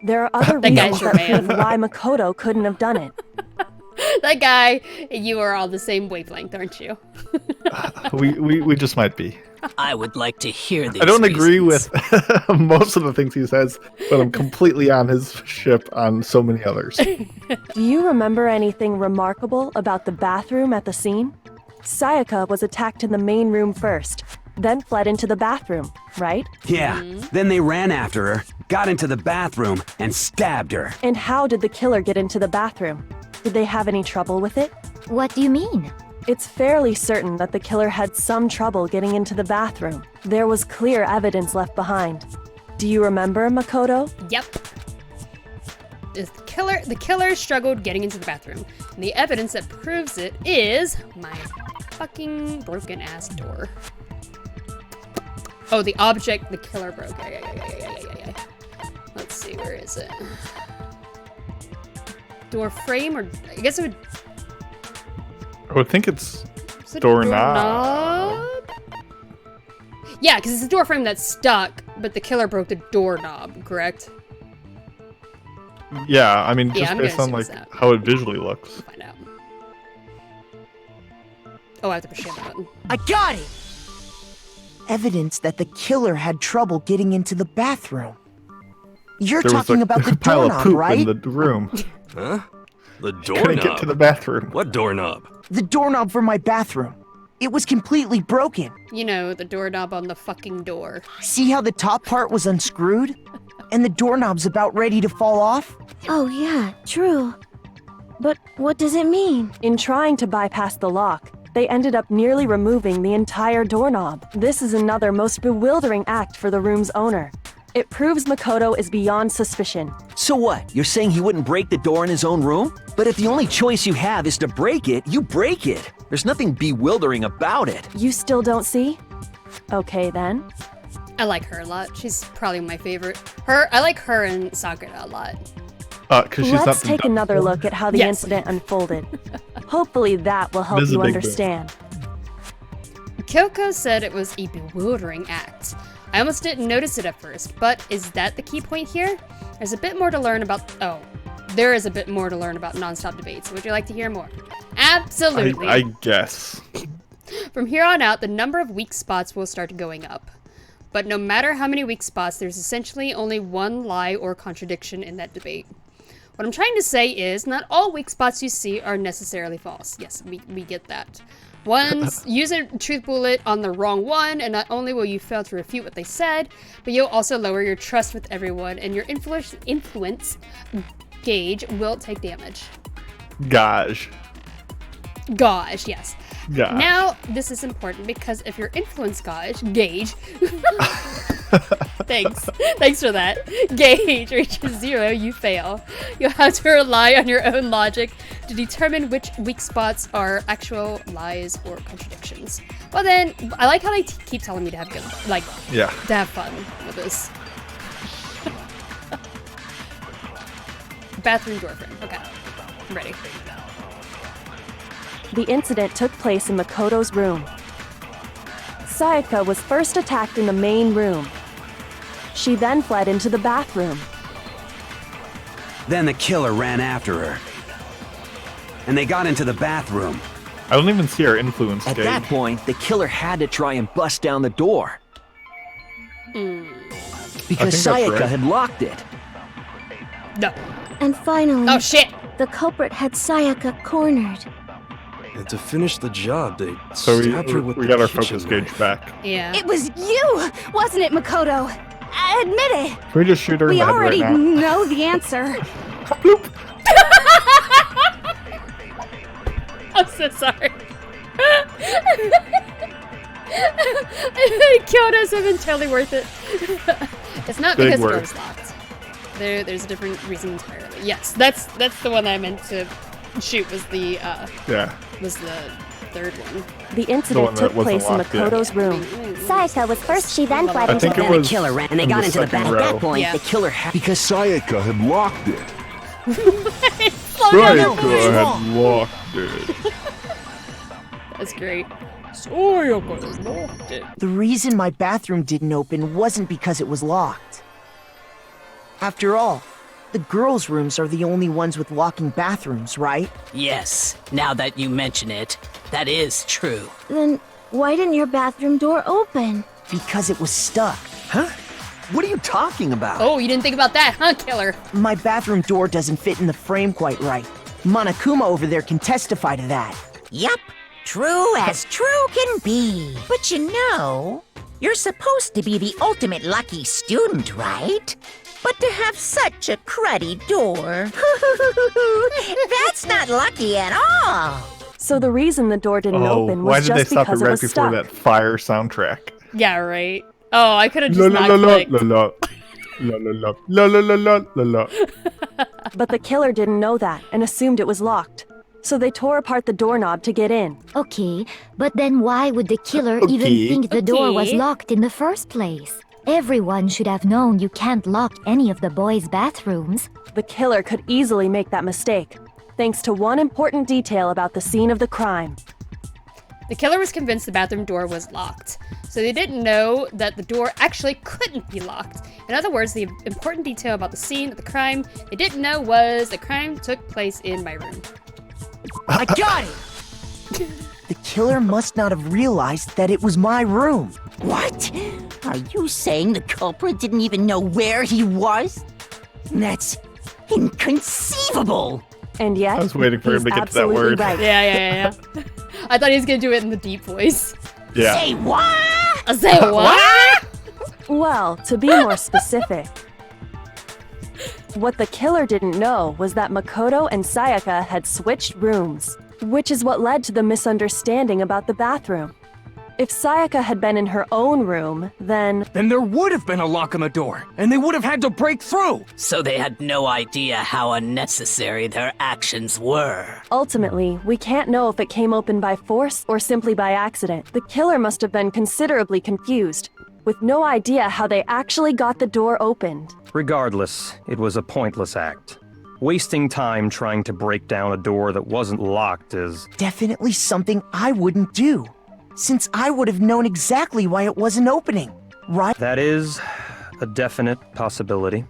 There are other That guy's reasons your that prove man. why Makoto couldn't have done it. That guy, you are all the same wavelength, aren't you? We just might be. I would like to hear these I don't agree reasons. with most of the things he says, but I'm completely on his ship on so many others. Do you remember anything remarkable about the bathroom at the scene? Sayaka was attacked in the main room first, then fled into the bathroom, right? Yeah, then they ran after her, got into the bathroom, and stabbed her. And how did the killer get into the bathroom? Did they have any trouble with it? What do you mean? It's fairly certain that the killer had some trouble getting into the bathroom. There was clear evidence left behind. Do you remember, Makoto? Yep. The killer struggled getting into the bathroom. And the evidence that proves it is my fucking broken ass door. Oh, the object the killer broke. Yeah. Let's see, where is it? Door frame, or I guess it would. I would think it's Is it doorknob. Yeah, because it's a door frame that's stuck, but the killer broke the doorknob, correct? Yeah, I mean, Yeah, just I'm based gonna on assume like it's that. how it visually looks. Find out. Oh, I have to push the button. I got it! Evidence that the killer had trouble getting into the bathroom. You're There was talking a about the pile of doorknob, poop right? in the room. Huh? The Couldn't doorknob? get to the bathroom. What doorknob? The doorknob for my bathroom. It was completely broken. You know, the doorknob on the fucking door. See how the top part was unscrewed? And the doorknob's about ready to fall off? Oh, yeah, true. But what does it mean? In trying to bypass the lock, they ended up nearly removing the entire doorknob. This is another most bewildering act for the room's owner. It proves Makoto is beyond suspicion. So what? You're saying he wouldn't break the door in his own room? But if the only choice you have is to break it, you break it. There's nothing bewildering about it. You still don't see? Okay then. I like her a lot. She's probably my favorite. I like her and Sakura a lot. Because she's not Let's the take dumb another one. look at how the Yes. incident unfolded. Hopefully that will help This is a you big understand. Kyoko said it was a bewildering act. I almost didn't notice it at first, but is that the key point here? There is a bit more to learn about non-stop debates. Would you like to hear more? Absolutely. I guess. From here on out, the number of weak spots will start going up. But no matter how many weak spots, there's essentially only one lie or contradiction in that debate. What I'm trying to say is, not all weak spots you see are necessarily false. Yes, we get that. Use a truth bullet on the wrong one, and not only will you fail to refute what they said, but you'll also lower your trust with everyone, and your influence gauge will take damage. Gosh, Yes. Gosh. Now, this is important because if your influence gauge, thanks for that, gauge reaches 0, you fail. You'll have to rely on your own logic to determine which weak spots are actual lies or contradictions. Well then, I like how they keep telling me to have to have fun with this. Bathroom door frame, okay, I'm ready. The incident took place in Makoto's room. Sayaka was first attacked in the main room. She then fled into the bathroom. Then the killer ran after her. And they got into the bathroom. I don't even see our influence At gauge. that point, the killer had to try and bust down the door. Because that's Sayaka right. had locked it. No. And finally, Oh shit! the culprit had Sayaka cornered. And to finish the job, they So stabbed her with we the got our kitchen focus knife. gauge back. Yeah. It was you, wasn't it, Makoto? Admit it. Can we just shoot her in We the head already right now? know the answer. I'm so sorry. Kyoto's have been totally worth it. It's not Big because the word. door was locked. There's a different reason entirely. Yes, that's the one I meant to shoot. Was the third one. The incident one that took wasn't place in locked yet. Makoto's room. Sayaka was first, she then fled I into think the it Then was the killer ran and they in got the into the second bathroom. At row. that point, Yeah. the killer had... Because Sayaka had locked it. Sayaka had locked it. That's great. The reason my bathroom didn't open wasn't because it was locked. After all, the girls' rooms are the only ones with locking bathrooms, right? Yes, now that you mention it, that is true. Then why didn't your bathroom door open? Because it was stuck. Huh? What are you talking about? Oh, you didn't think about that, huh, Killer? My bathroom door doesn't fit in the frame quite right. Monokuma over there can testify to that. Yup, true as true can be. But you know, you're supposed to be the ultimate lucky student, right? But to have such a cruddy door, that's not lucky at all. So the reason the door didn't open was just stop it because it right was before stuck. that fire soundtrack? Yeah, right. Oh, I could have La just la not la clicked. la la la la la la la la la la. But the killer didn't know that and assumed it was locked. So they tore apart the doorknob to get in. Okay, but then why would the killer even think the door was locked in the first place? Everyone should have known you can't lock any of the boys' bathrooms. The killer could easily make that mistake, thanks to one important detail about the scene of the crime. The killer was convinced the bathroom door was locked, so they didn't know that the door actually couldn't be locked. In other words, the important detail about the scene of the crime they didn't know was the crime took place in my room. I got it! The killer must not have realized that it was my room. What? Are you saying the culprit didn't even know where he was? That's inconceivable. And yet, I was waiting for him to get to that word. Right. Yeah. I thought he was gonna do it in the deep voice. Yeah. Say what? Say what? Well, to be more specific, what the killer didn't know was that Makoto and Sayaka had switched rooms, which is what led to the misunderstanding about the bathroom. If Sayaka had been in her own room, then there would have been a lock on the door, and they would have had to break through. So they had no idea how unnecessary their actions were. ultimately, we can't know if it came open by force or simply by accident. The killer must have been considerably confused, with no idea how they actually got the door opened. Regardless, it was a pointless act. Wasting time trying to break down a door that wasn't locked is Definitely something I wouldn't do, since I would have known exactly why it wasn't opening, right? That is a definite possibility.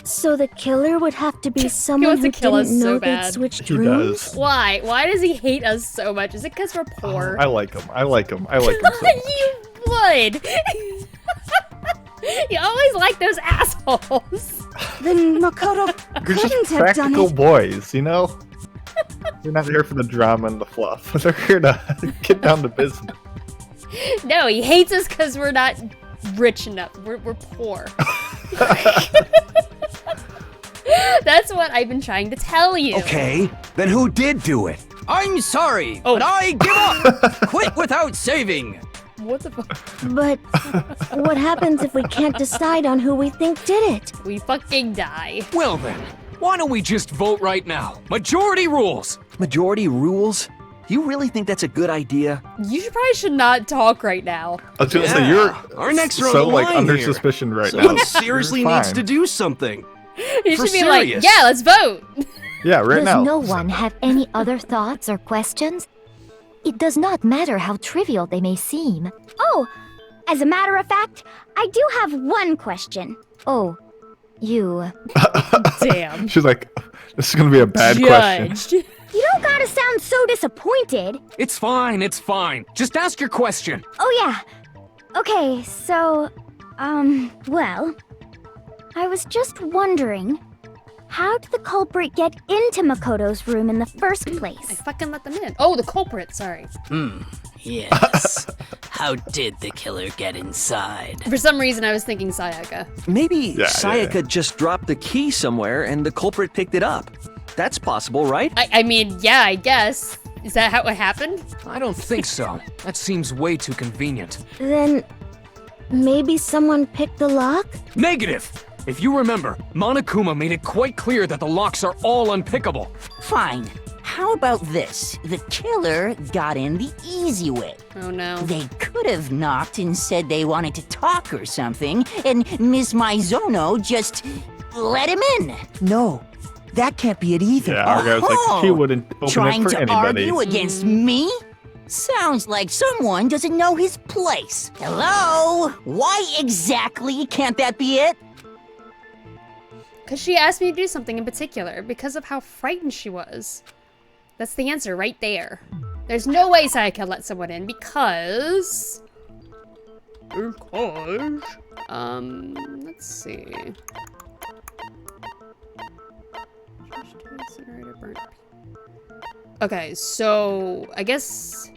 So the killer would have to be someone wants to who kill us didn't know so they'd bad. switched He rooms? does. Why? Why does he hate us so much? Is it because we're poor? I like him. I like him. I like him so much. You would. You always like those assholes. Then Makoto You're couldn't just have done practical it. boys, you know? You're not here for the drama and the fluff. They're here to get down to business. No, he hates us because we're not rich enough. We're poor. That's what I've been trying to tell you. Okay, then who did do it? I'm sorry, but I give up! Quit without saving! What the fuck? But what happens if we can't decide on who we think did it? We fucking die. Well then, why don't we just vote right now? Majority rules! Majority rules? You really think that's a good idea? You probably should not talk right now. I was gonna say you're Our necks are on so the like line under here. suspicion right now. Someone seriously You're needs fine. to do something. You For should be like, serious. yeah, let's vote. Yeah, right Does now. no one have any other thoughts or questions? It does not matter how trivial they may seem. Oh, as a matter of fact, I do have one question. Oh, you. Damn. She's like, this is gonna be a bad question. You don't gotta sound so disappointed. It's fine, it's fine. Just ask your question. Oh yeah. Okay, so, well, I was just wondering, how did the culprit get into Makoto's room in the first I place? fucking let them in. Oh, the culprit, sorry. Yes. How did the killer get inside? For some reason, I was thinking Sayaka. Maybe Yeah, Sayaka just dropped the key somewhere and the culprit picked it up. That's possible, right? I mean, yeah, I guess. Is that how it happened? I don't think so. That seems way too convenient. Then maybe someone picked the lock? Negative! If you remember, Monokuma made it quite clear that the locks are all unpickable. Fine. How about this? The killer got in the easy way. Oh no. They could have knocked and said they wanted to talk or something, and Miss Maizono just let him in. No, that can't be it either. Yeah, our guy was like, he wouldn't open Trying it for to anybody. argue against me? Sounds like someone doesn't know his place. Hello? Why exactly can't that be it? Because she asked me to do something in particular, because of how frightened she was. That's the answer right there. There's no way Sayaka let someone in because... let's see. Okay, so I guess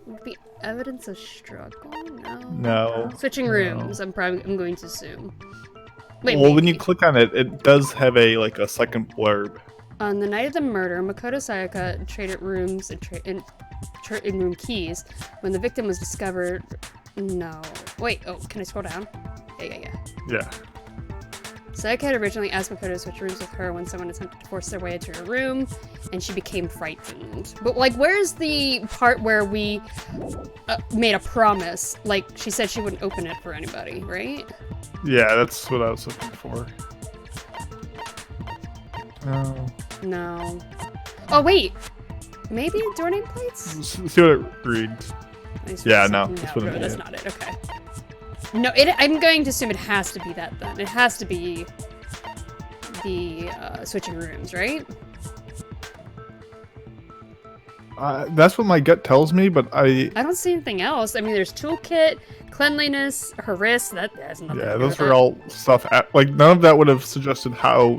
would be evidence of struggle? No. Switching rooms, I'm going to assume. Wait, well, when maybe. you click on it, it does have a second blurb. On the night of the murder, Makoto Sayaka traded rooms and room keys. When the victim was discovered, no. Wait, oh, can I scroll down? Yeah. Sayaka had originally asked Makoto to switch rooms with her when someone attempted to force their way into her room, and she became frightened. But, like, where's the part where we made a promise? Like, she said she wouldn't open it for anybody, right? Yeah, that's what I was looking for. No. Oh, wait. Maybe door name plates? Let's see what it reads. Yeah, no. That's not it. Okay. No, I'm going to assume it has to be that then. It has to be the switching rooms, right? That's what my gut tells me, but I don't see anything else. I mean, there's toolkit, cleanliness, her wrist. That has nothing. Yeah, those are all stuff. Like none of that would have suggested how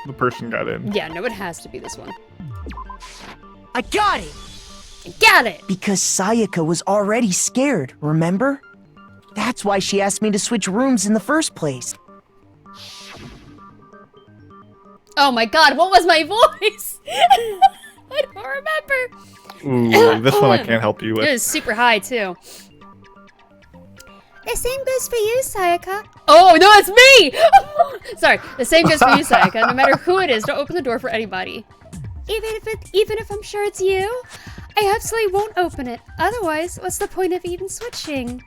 the person got in. Yeah, no, it has to be this one. I got it. I got it. Because Sayaka was already scared. Remember? That's why she asked me to switch rooms in the first place. Oh my god, what was my voice? I don't remember. Ooh, this one I can't help you with. It was super high, too. The same goes for you, Sayaka. Oh, no, it's me! Sorry, the same goes for you, Sayaka. No matter who it is, don't open the door for anybody. Even if I'm sure it's you, I absolutely won't open it. Otherwise, what's the point of even switching?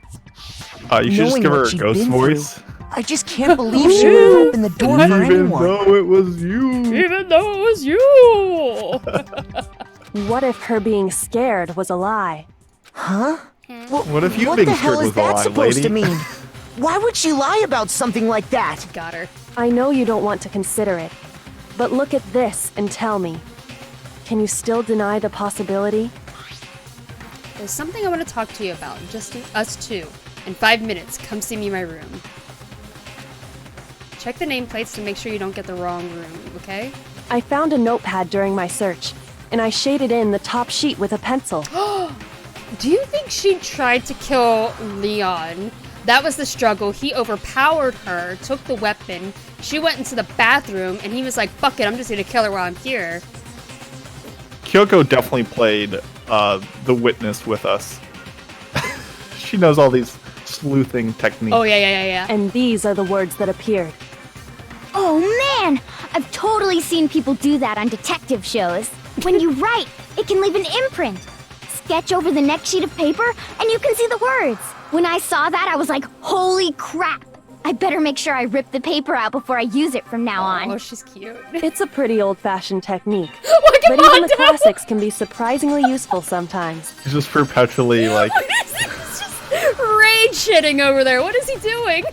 You should just give her a ghost voice. I just can't believe she would have opened the door for anyone. Even though it was you. Even though it was you. What if her being scared was a lie? Huh? What if you what being the scared hell is was a that lie, supposed lady? to mean? Why would she lie about something like that? Got her. I know you don't want to consider it, but look at this and tell me. Can you still deny the possibility? There's something I want to talk to you about, just us two. In 5 minutes, come see me in my room. Check the nameplates to make sure you don't get the wrong room, okay? I found a notepad during my search, and I shaded in the top sheet with a pencil. Do you think she tried to kill Leon? That was the struggle. He overpowered her, took the weapon. She went into the bathroom, and he was like, fuck it, I'm just gonna kill her while I'm here. Kyoko definitely played the witness with us. She knows all these sleuthing techniques. Oh, yeah. And these are the words that appeared. Oh man! I've totally seen people do that on detective shows. When you write, it can leave an imprint. Sketch over the next sheet of paper, and you can see the words. When I saw that, I was like, holy crap! I better make sure I rip the paper out before I use it from now on. Oh, she's cute. It's a pretty old-fashioned technique. But even the classics can be surprisingly useful sometimes. He's just perpetually like... He's just rage-shitting over there. What is he doing?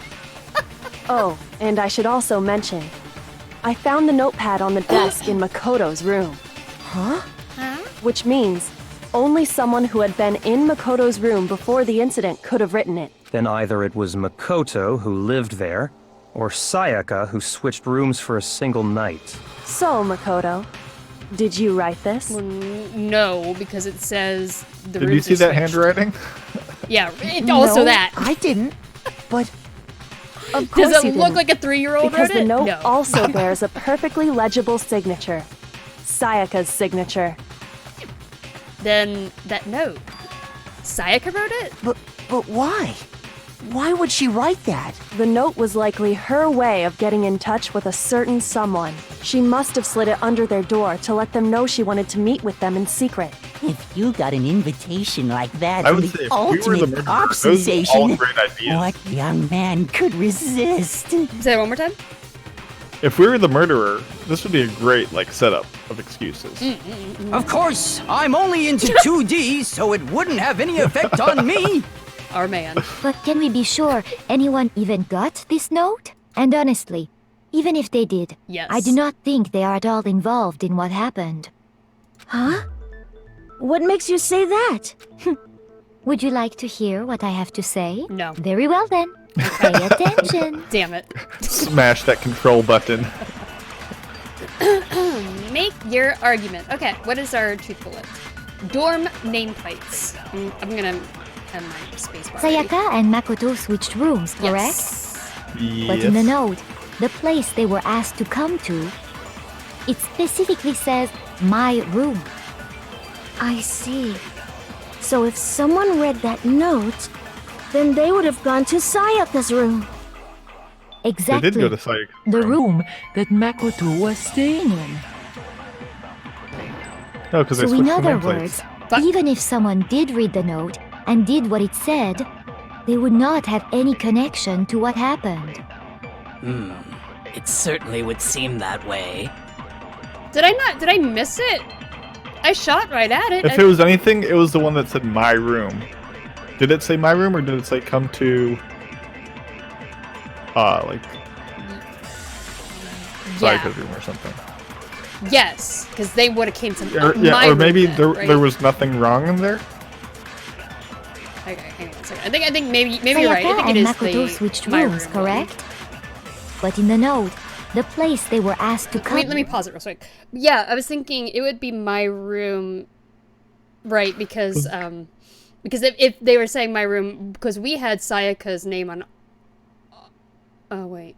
Oh, and I should also mention, I found the notepad on the desk in Makoto's room. Huh? Which means only someone who had been in Makoto's room before the incident could have written it. Then either it was Makoto who lived there, or Sayaka who switched rooms for a single night. So, Makoto, did you write this? Well, no, because it says the Did rooms you see are that switched. handwriting? Yeah, also No, that. I didn't. But of course Does you it look didn't. like a 3-year-old Because wrote it? the note No. also bears a perfectly legible signature. Sayaka's signature. Then that note. Sayaka wrote it? But why? Why would she write that? The note was likely her way of getting in touch with a certain someone. She must have slid it under their door to let them know she wanted to meet with them in secret. If you got an invitation like that I from would say the if we were ultimate the murderers, pop those are all sensation, great ideas. what young man could resist? Say it one more time. If we were the murderer, this would be a great setup of excuses. Of course, I'm only into 2D, so it wouldn't have any effect on me. Our man. But can we be sure anyone even got this note? And honestly, Even if they did, Yes. I do not think they are at all involved in what happened. Huh? What makes you say that? Would you like to hear what I have to say? No. Very well then. Pay attention. Damn it. Smash that control button. Make your argument. Okay, what is our truth bullet? Dorm nameplates. I'm gonna have my space bar. Sayaka and Makoto switched rooms, correct? But in the note, the place they were asked to come to, it specifically says, my room. I see. So if someone read that note, then they would have gone to Sayaka's room. Exactly. They did go to Sayaka. The room that Makoto was staying in. No, because they So in switched the other nameplates. words, even if someone did read the note and did what it said, they would not have any connection to what happened. It certainly would seem that way. Did I miss it? I shot right at it. If it was anything, it was the one that said my room. Did it say my room or did it say come to like Sayaka's room or something? Yes, because they would have came to Or room maybe then, there right? was nothing wrong in there. Okay, hang on a second. I think maybe you're right. I Sayaka think and it is Makoto the switched my rooms, room correct? But in the note, the place they were asked to come. Wait, let me pause it real quick. Yeah, I was thinking it would be my room, right? Because if they were saying my room, because we had Sayaka's name on. Oh wait.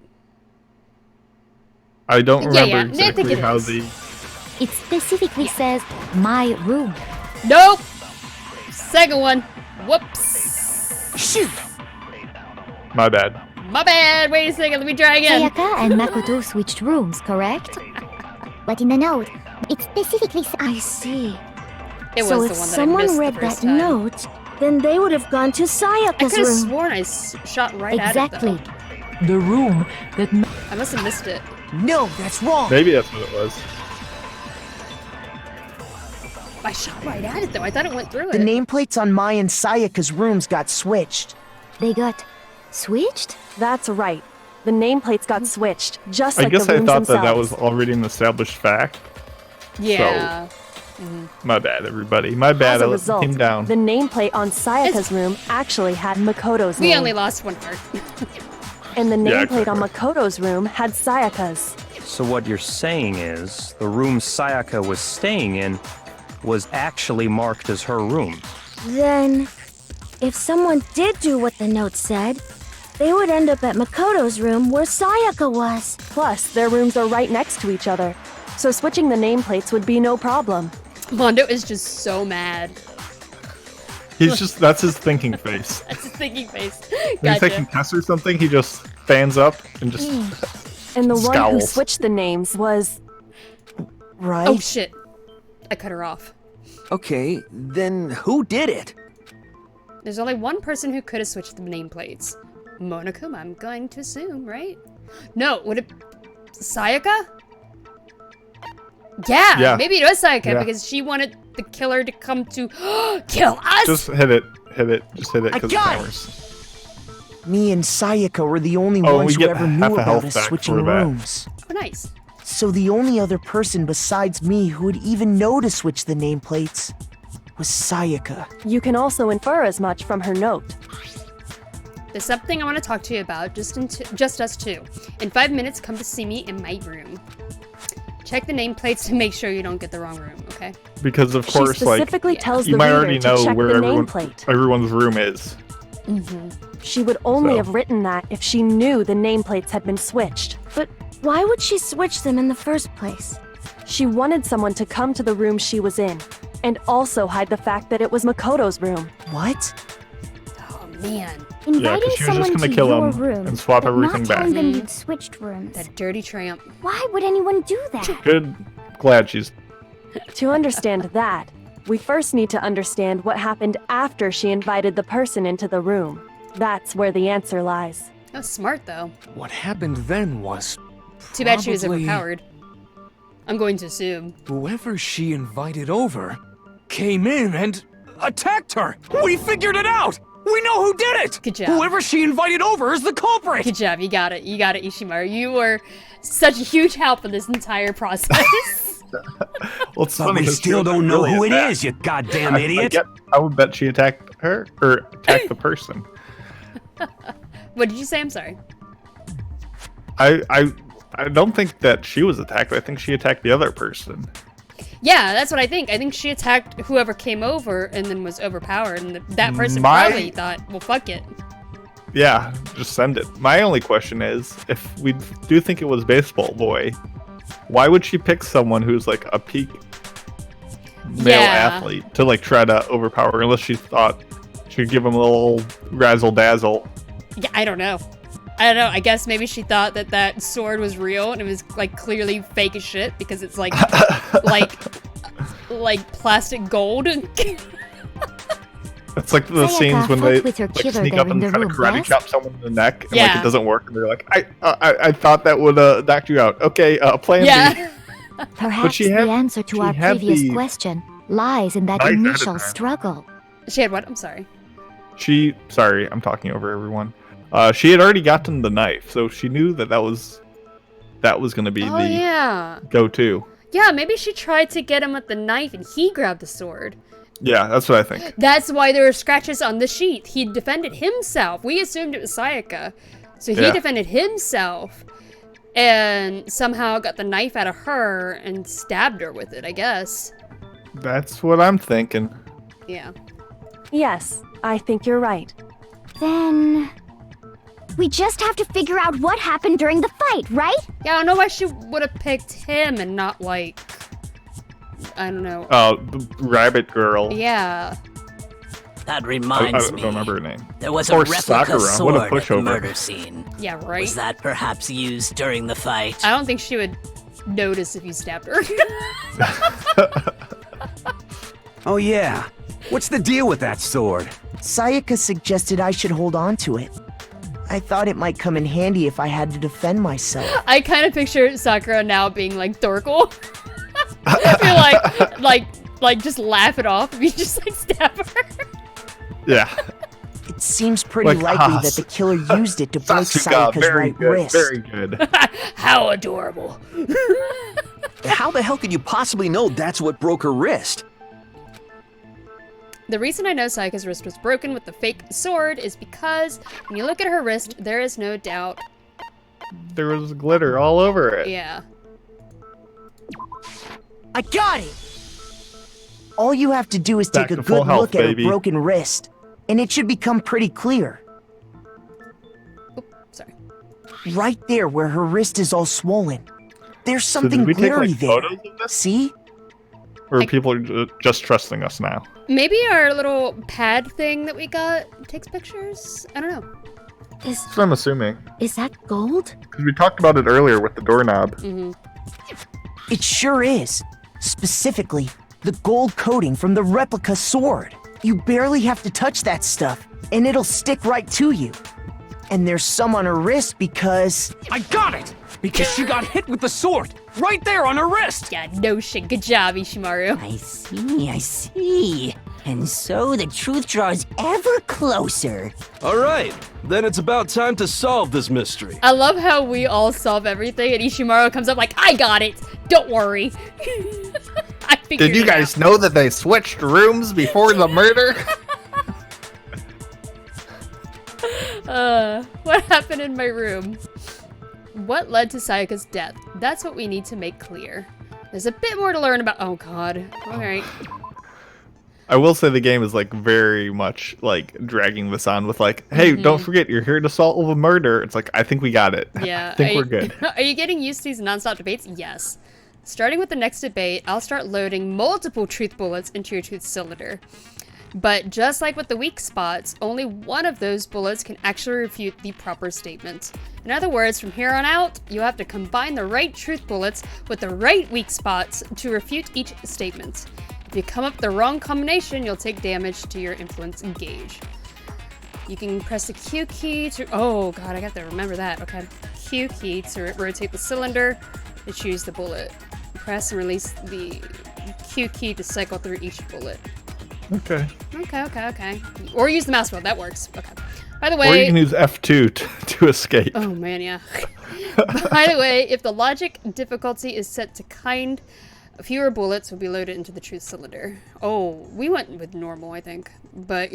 I don't remember I think exactly it how is. the. It specifically says my room. Nope. Second one. Whoops. Shoot. My bad. My bad. Wait a second. Let me try again. Sayaka and Makoto switched rooms, correct? But in the note, it specifically says... I see. It so was if the one that I someone missed read the that first time. note, then they would have gone to I Sayaka's could have room. sworn I shot right Exactly. at it. Though. The room that... I must have missed it. No, that's wrong. Maybe that's what it was. I shot right at it though. I thought it went through The it. nameplates on Mai and Sayaka's rooms got switched. They got switched? That's right. The nameplates got switched, just I like guess the I rooms thought that themselves. was already an established fact. Yeah. My bad, everybody. My bad. As I a let result, the team down. the nameplate on Sayaka's room actually had Makoto's We name. only lost one heart. And the Yeah, nameplate on exactly. Makoto's room had Sayaka's. So what you're saying is, the room Sayaka was staying in was actually marked as her room. Then, if someone did do what the note said, they would end up at Makoto's room where Sayaka was. Plus, their rooms are right next to each other, so switching the nameplates would be no problem. Mondo is just so mad. That's his thinking face. That's his thinking face. When he's taking Gotcha. tests or something, he just stands up and just And the one who scowls. switched the names was... Right? Oh shit. I cut her off. Okay, then who did it? There's only one person who could have switched the nameplates. Monokuma, I'm going to assume, right? No, would it... Sayaka? Yeah, maybe it was Sayaka Yeah. because she wanted the killer to come to kill us! just hit it. Just hit it I because got it it! powers. Me and Sayaka were the only Oh, ones we who get ever half knew a about health us back switching for that. rooms. Oh, nice. So the only other person besides me who would even know to switch the nameplates was Sayaka. You can also infer as much from her note. There's something I want to talk to you about, just us two. In 5 minutes, come to see me in my room. Check the nameplates to make sure you don't get the wrong room, okay? Because of She course, like specifically tells you the might reader already to know check where the nameplate. everyone's room is. She would only So. have written that if she knew the nameplates had been switched. But why would she switch them in the first place? She wanted someone to come to the room she was in, and also hide the fact that it was Makoto's room. What? Oh, man. Yeah, 'cause Inviting she was just someone gonna to kill your him room, and swap but everything not back. telling them you'd switched rooms. That dirty tramp. Why would anyone do that? Good. Glad she's. To understand that, we first need to understand what happened after she invited the person into the room. That's where the answer lies. That was smart, though. What happened then was... Too bad she was probably overpowered. I'm going to assume. Whoever she invited over came in and attacked her! We figured it out! We know who did it! Good job. Whoever she invited over is the culprit! Good job, you got it, Ishimaru. You were such a huge help in this entire process. Well, it's But funny we 'cause she still wasn't don't know really who it attacked. is, you goddamn idiot. I would bet she attacked her, or attacked the person. What did you say? I'm sorry. I don't think that she was attacked. I think she attacked the other person. Yeah, that's what I think. I think she attacked whoever came over and then was overpowered, and that person My- probably thought, well, fuck it. Yeah, just send it. My only question is, if we do think it was Baseball Boy, why would she pick someone who's like a peak male athlete to like try to overpower, unless she thought she could give him a little razzle dazzle? Yeah, I don't know. I guess maybe she thought that that sword was real and it was like clearly fake as shit because it's like like plastic gold. It's like the Sayaka scenes when fought they with her like, killer sneak there up in and the try to room, karate yes? chop someone in the neck, and like Yeah. it doesn't work, and they're like, I thought that would knock you out. Okay, plan B. Yeah. Perhaps she had- the answer to she our had previous the question lies in that knife at a initial time. struggle. She had what? I'm sorry. Sorry, I'm talking over everyone. She had already gotten the knife, so she knew that was going to be Oh, the yeah. go-to. Yeah, maybe she tried to get him with the knife and he grabbed the sword. Yeah, that's what I think. That's why there were scratches on the sheet. He defended himself. We assumed it was Sayaka. So he Yeah. defended himself and somehow got the knife out of her and stabbed her with it, I guess. That's what I'm thinking. Yeah. Yes, I think you're right. Then... we just have to figure out what happened during the fight, right? Yeah, I don't know why she would have picked him and not, like, I don't know. The rabbit girl. Yeah. That I reminds don't me. remember her name. There was Or a replica Sakura. sword What a at the pushover. murder scene. Yeah, right? Was that perhaps used during the fight? I don't think she would notice if you stabbed her. Oh yeah. What's the deal with that sword? Sayaka suggested I should hold on to it. I thought it might come in handy if I had to defend myself. I kind of picture Sakura now being like Thorkel. I feel like just laugh it off if you just like stab her. Yeah. It seems pretty Like, likely that the killer used it to break Sasuga, Sayaka's very right good, wrist. very good. How adorable. How the hell could you possibly know that's what broke her wrist? The reason I know Sayaka's wrist was broken with the fake sword is because when you look at her wrist, there is no doubt. There was glitter all over it. Yeah. I got it! All you have to do is Back take a to full good health, look at baby. her broken wrist, and it should become pretty clear. Sorry. Right there where her wrist is all swollen. There's So something did we take, glittery like, there. photos of this? See? Or are people just trusting us now? Maybe our little pad thing that we got takes pictures? I don't know. Is That's what I'm assuming. that gold? Because we talked about it earlier with the doorknob. Mm-hmm. It sure is. Specifically, the gold coating from the replica sword. You barely have to touch that stuff, and it'll stick right to you. And there's some on her wrist because... I got it! Because she got hit with the sword, right there on her wrist! Yeah, no shit. Good job, Ishimaru. I see. And so the truth draws ever closer. Alright, then it's about time to solve this mystery. I love how we all solve everything and Ishimaru comes up like, I got it! Don't worry. I figured Did you it guys out. know that they switched rooms before the murder? What happened in my room? What led to Sayaka's death? That's what we need to make clear. There's a bit more to learn about- oh god. Alright. I will say the game is like very much like dragging this on with like, hey, don't forget you're here to solve a murder. It's like, I think we got it. Yeah. I think we're good. Are you getting used to these non-stop debates? Yes. Starting with the next debate, I'll start loading multiple truth bullets into your truth cylinder. But just like with the weak spots, only one of those bullets can actually refute the proper statement. In other words, from here on out, you have to combine the right truth bullets with the right weak spots to refute each statement. If you come up with the wrong combination, you'll take damage to your influence gauge. You can press the Q key to, oh god, I got to remember that. Okay, Q key to rotate the cylinder to choose the bullet. Press and release the Q key to cycle through each bullet. Okay. Okay. Or use the mouse wheel. That works. Okay. By the Or you way... can use F2 to escape. Oh, man, yeah. By the way, if the logic difficulty is set to kind, fewer bullets will be loaded into the truth cylinder. Oh, we went with normal, I think. But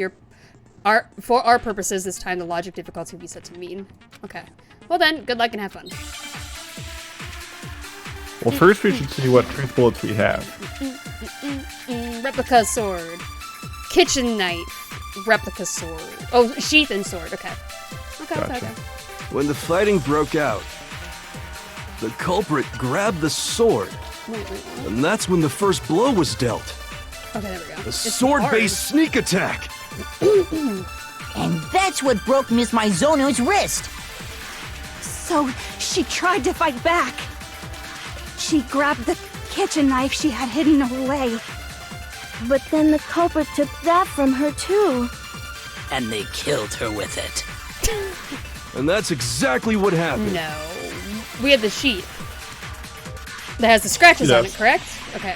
for our purposes this time, the logic difficulty will be set to mean. Okay. Well then, good luck and have fun. Well, first we should see what truth bullets we have. Replica sword. Kitchen knife. Replica sword. Oh, sheath and sword. Okay. Okay. When the fighting broke out, the culprit grabbed the sword. Wait. And that's when the first blow was dealt. Okay, there we go. A sword-based sneak attack. And that's what broke Miss Maizono's wrist. So she tried to fight back. She grabbed the kitchen knife she had hidden away. But then the culprit took that from her too. And they killed her with it. And that's exactly what happened. No. We have the sheath. That has the scratches on it, correct? Okay.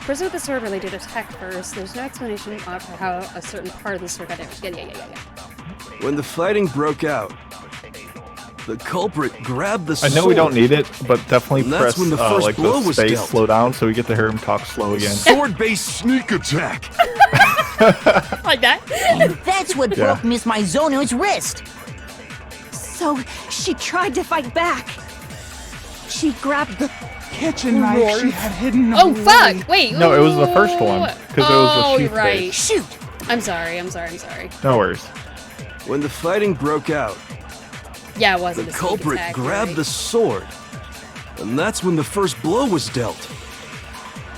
Person with the sword related attack first. There's no explanation for how a certain part of the sword got damaged. Yeah. When the fighting broke out, the culprit grabbed the sword. I know we don't need it, but definitely press when the first like blow the was space dealt. slow down so we get to hear him talk slow again. Sword-based sneak attack. Like that? And that's what broke Miss Maizono's wrist. So she tried to fight back. She grabbed the kitchen knife she had hidden Oh, away. fuck! Wait. No, it was the first one, because it was the sheath you're right. base. Shoot! I'm sorry. No worries. When the fighting broke out, Yeah, it wasn't the a sneak culprit attack, grabbed right? the sword. And that's when the first blow was dealt.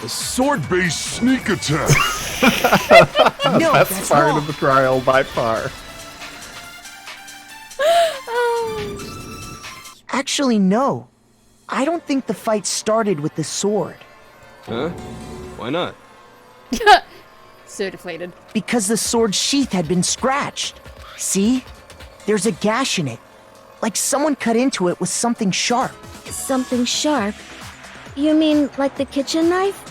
A sword-based sneak attack. No, That's that's part wrong. of the trial by far. Actually, no. I don't think the fight started with the sword. Huh? Why not? So deflated. Because the sword sheath had been scratched. See? There's a gash in it. Like someone cut into it with something sharp. Something sharp? You mean like the kitchen knife?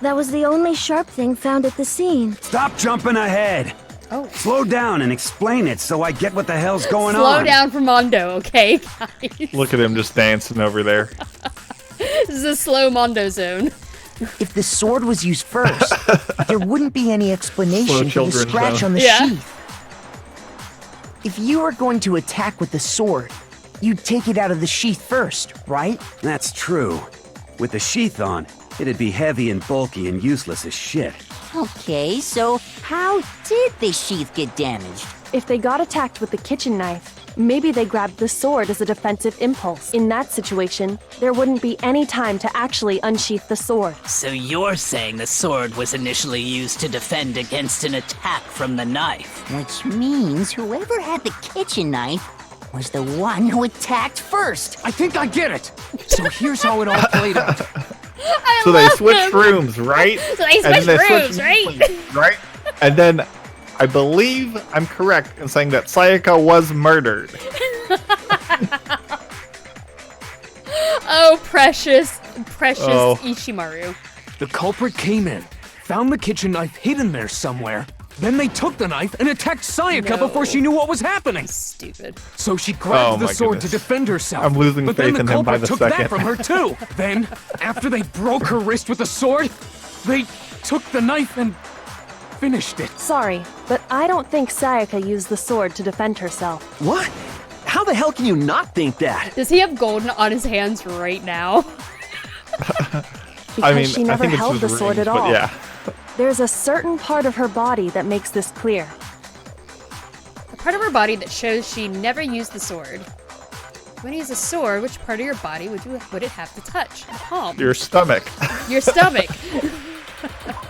That was the only sharp thing found at the scene. Stop jumping ahead. Oh. Slow down and explain it so I get what the hell's going on. Slow down for Mondo, okay, guys? Look at him just dancing over there. This is a slow Mondo zone. If the sword was used first, there wouldn't be any explanation for the children's scratch zone. on the Yeah. sheath. If you were going to attack with the sword, you'd take it out of the sheath first, right? That's true. With the sheath on, it'd be heavy and bulky and useless as shit. Okay, so how did the sheath get damaged? If they got attacked with the kitchen knife, maybe they grabbed the sword as a defensive impulse. In that situation, there wouldn't be any time to actually unsheath the sword. So you're saying the sword was initially used to defend against an attack from the knife? Which means whoever had the kitchen knife was the one who attacked first. I think I get it. So here's how it all played out. So they switched rooms, right? So they And switched then rooms, switched right? And then I believe I'm correct in saying that Sayaka was murdered. Oh, precious Oh. Ishimaru. The culprit came in, found the kitchen knife hidden there somewhere. Then they took the knife and attacked Sayaka No. before she knew what was happening. Stupid. So she grabbed Oh the my sword goodness. to defend herself. I'm losing but faith then in the him by culprit the took second. that from her too. Then, after they broke her wrist with the sword, they took the knife and finished it. Sorry, but I don't think Sayaka used the sword to defend herself. What? How the hell can you not think that? Does he have golden on his hands right now? Because she never think it's held the his sword rings, at but all. yeah. There's a certain part of her body that makes this clear. A part of her body that shows she never used the sword. When you use a sword, which part of your body would it have to touch? The palm. Your stomach. Your stomach.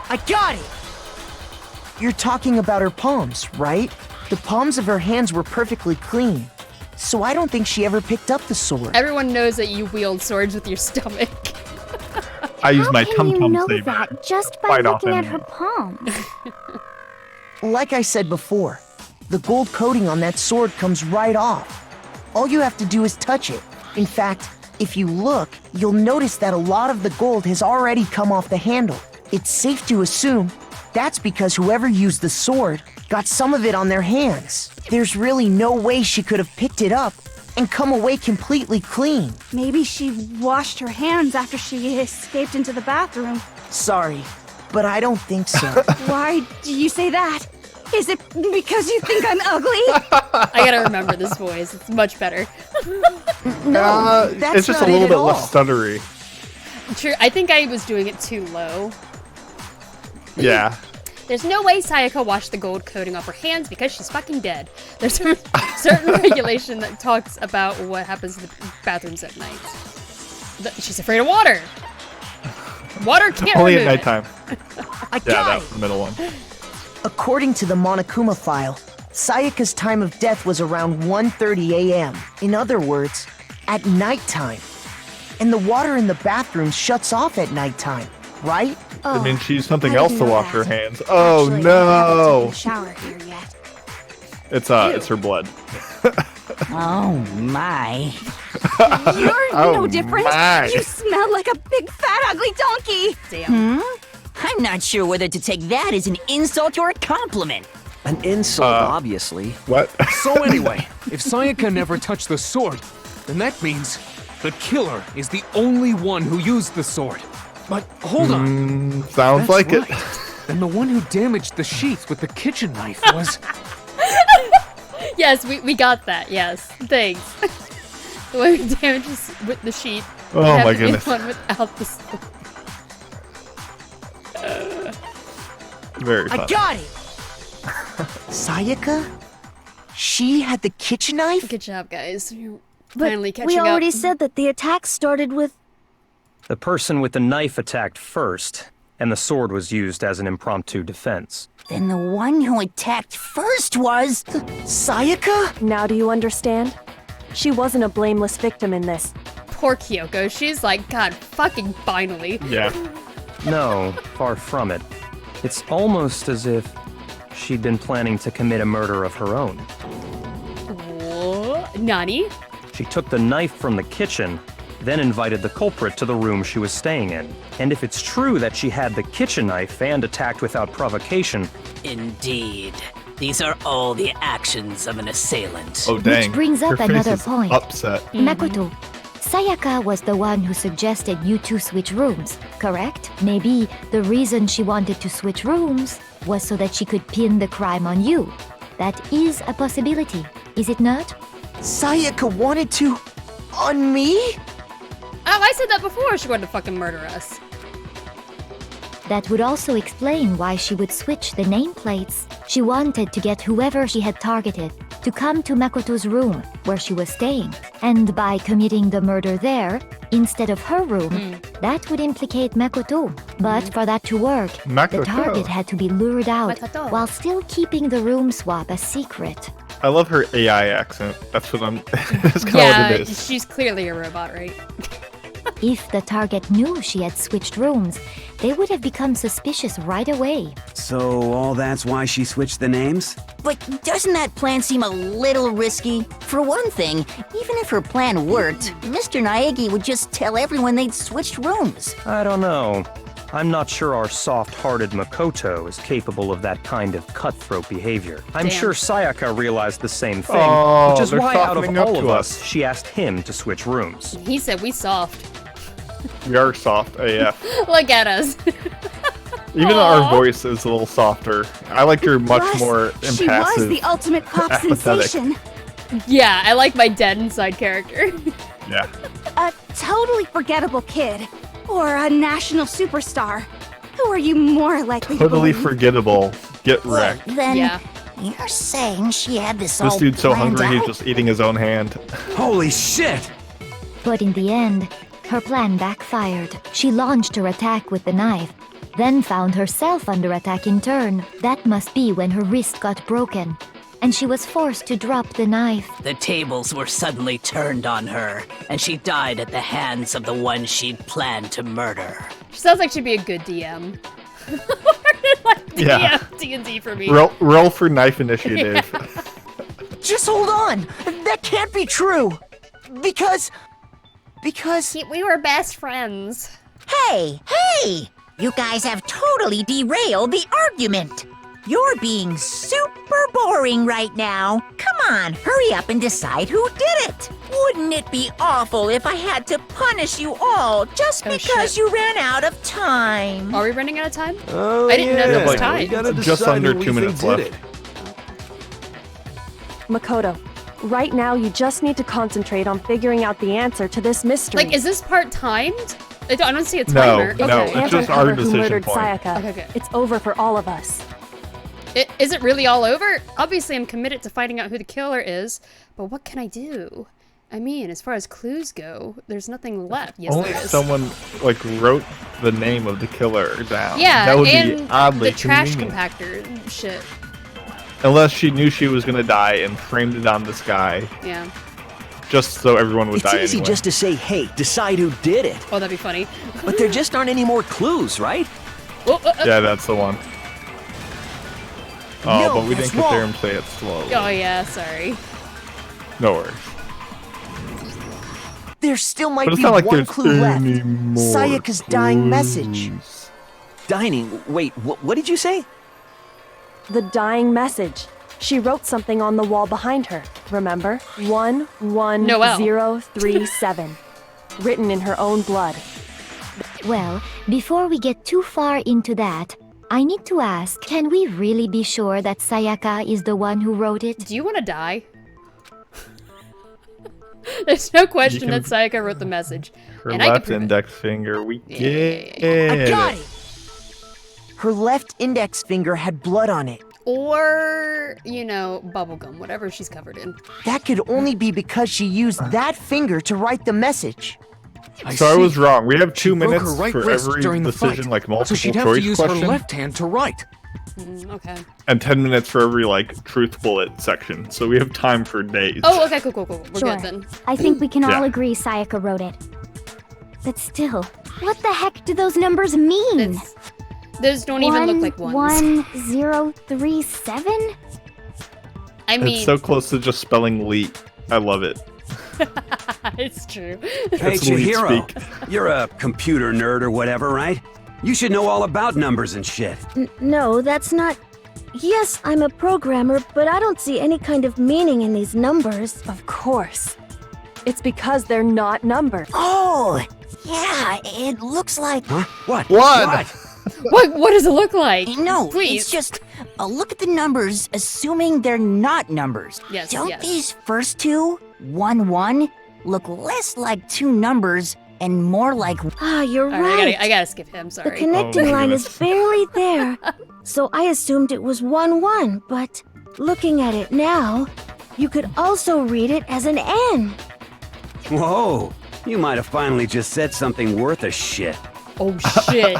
I got it! You're talking about her palms, right? The palms of her hands were perfectly clean. So I don't think she ever picked up the sword. Everyone knows that you wield swords with your stomach. I use my How can you tum-tum know saber. that just by quite looking often. at her palms? Like I said before, the gold coating on that sword comes right off. All you have to do is touch it. In fact, if you look, you'll notice that a lot of the gold has already come off the handle. It's safe to assume That's because whoever used the sword got some of it on their hands. There's really no way she could have picked it up and come away completely clean. Maybe she washed her hands after she escaped into the bathroom. Sorry, but I don't think so. Why do you say that? Is it because you think I'm ugly? I gotta remember this voice. It's much better. No, that's it's just not a little it bit at all. less stuttery. True. I think I was doing it too low. Yeah. There's no way Sayaka washed the gold coating off her hands because she's fucking dead. There's a certain regulation that talks about what happens in the bathrooms at night. She's afraid of water. Water can't Only at remove it. nighttime. I Yeah, got that's it. the middle one. According to the Monokuma file, Sayaka's time of death was around 1:30 a.m. In other words, at nighttime. And the water in the bathroom shuts off at nighttime, right? I mean, she used something I else didn't to know wash her that. hands. Oh Actually, I haven't taken no! a shower here yet. It's her blood. Oh my. You're no Oh different. my. You smell like a big fat ugly donkey. Damn. I'm not sure whether to take that as an insult or a compliment. An insult, obviously. What? So anyway, if Sayaka never touched the sword, then that means the killer is the only one who used the sword. But hold on. Sounds That's like right. it. Then the one who damaged the sheath with the kitchen knife was... Yes, we got that. Yes. Thanks. The one who damages with the sheet. Oh would have my to be goodness. The one without the sword. Very I funny. got it! Sayaka? She had the kitchen knife? Good job, guys. You're But finally catching we already up. said that the attack started with... The person with the knife attacked first, and the sword was used as an impromptu defense. Then the one who attacked first was... Sayaka? Now do you understand? She wasn't a blameless victim in this. Poor Kyoko. She's like, God, fucking finally. Yeah. No, far from it. It's almost as if she'd been planning to commit a murder of her own. What? Nani? She took the knife from the kitchen, then invited the culprit to the room she was staying in. And if it's true that she had the kitchen knife and attacked without provocation... Indeed. These are all the actions of an assailant. Oh dang. Which brings Her up face another is point. Upset. Makoto, Sayaka was the one who suggested you two switch rooms, correct? Maybe the reason she wanted to switch rooms was so that she could pin the crime on you. That is a possibility, is it not? Sayaka wanted to... on me? Oh, I said that before. She wanted to fucking murder us. That would also explain why she would switch the nameplates. She wanted to get whoever she had targeted to come to Makoto's room, where she was staying. And by committing the murder there, instead of her room, that would implicate Makoto. But for that to work, Makoto. the target had to be lured out Makoto. while still keeping the room swap a secret. I love her AI accent. That's what I'm. That's kind of Yeah, what it is. she's clearly a robot, right? If the target knew she had switched rooms, they would have become suspicious right away. So all that's why she switched the names? But doesn't that plan seem a little risky? For one thing, even if her plan worked, Mr. Naegi would just tell everyone they'd switched rooms. I don't know. I'm not sure our soft-hearted Makoto is capable of that kind of cutthroat behavior. I'm Damn. sure Sayaka realized the same thing, Oh, which is they're why out of softening up all of to us, she asked him to switch rooms. He said we soft. We are soft AF. Look at us. Even Aw. our voice is a little softer. I like her much Plus, more she impassive. was the ultimate pop apathetic. sensation. Yeah, I like my dead inside character. Yeah. A totally forgettable kid. Or a national superstar. Who are you more likely to Totally believe? forgettable. Get wrecked. Then Yeah. you're saying she had this This all dude's so planned hungry he's out? just eating his own hand. Holy shit! But in the end, her plan backfired. She launched her attack with the knife, then found herself under attack in turn. That must be when her wrist got broken, and she was forced to drop the knife. The tables were suddenly turned on her, and she died at the hands of the one she'd planned to murder. She sounds like she'd be a good DM. Like Yeah. D&D for me. Roll for knife initiative. Just hold on! That can't be true! Because... We were best friends. Hey! You guys have totally derailed the argument. You're being super boring right now. Come on, hurry up and decide who did it. Wouldn't it be awful if I had to punish you all just because you ran out of time? Are we running out of time? Oh, I didn't know there was We time. gotta Just decide under who we 2 think minutes did left. it. Makoto, right now you just need to concentrate on figuring out the answer to this mystery. Like, is this part timed? I don't see a No, timer. no, Okay. it's just our Uncover who decision murdered point. Sayaka. Okay. It's over for all of us. Is it really all over? Obviously, I'm committed to finding out who the killer is, but what can I do? I mean, as far as clues go, there's nothing left. Yes, Only there if is. someone like wrote the name of the killer down. Yeah, that would and be oddly the trash convenient. compactor shit. Unless she knew she was gonna die and framed it on this guy, Yeah. just so everyone would It's die easy anyway. just to say, hey, decide who did it. Oh, that'd be funny. But there just aren't any more clues, right? Yeah, that's the one. Oh, No, but we that's didn't hear wrong. him say it slowly. Oh yeah, sorry. No worries. There still might But it's be not like one there's clue left. any more Sayaka's dying message. Dining. Wait, what did you say? The dying message. She wrote something on the wall behind her, remember? 11037. Written in her own blood. Well, before we get too far into that, I need to ask, can we really be sure that Sayaka is the one who wrote it? Do you want to die? There's no question can- that Sayaka wrote the message. Her and I can left prove it. index finger, we get I got it! Her left index finger had blood on it. Or, you know, bubblegum, whatever she's covered in. That could only be because she used that finger to write the message. So I was wrong. We have 2 Broke minutes her right for wrist every during the decision, fight, like multiple so she'd have choice to use question, her left hand to write. Okay. and 10 minutes for every like truth bullet section. So we have time for days. Oh, okay, cool. We're Sure. good then. I think we can all Yeah. agree Sayaka wrote it. But still, what the heck do those numbers mean? Those don't even look like ones. 1037? I mean, It's so close to just spelling leet. I love it. it's true. Hey, It's leet Chihiro, speak. you're a computer nerd or whatever, right? You should know all about numbers and shit. No, that's not... Yes, I'm a programmer, but I don't see any kind of meaning in these numbers. Of course. It's because they're not numbered. Oh, yeah, it looks like... Huh? What? What? What does it look like? No, Please. it's just look at the numbers, assuming they're not numbers. Yes, Don't yes. these first two, 1-1, look less like two numbers and more like... Ah, you're All right, right. I gotta skip him, The sorry. connecting Oh, line goodness. is barely there. So I assumed it was 1-1, but looking at it now, you could also read it as an N. Whoa, you might have finally just said something worth a shit. Oh shit.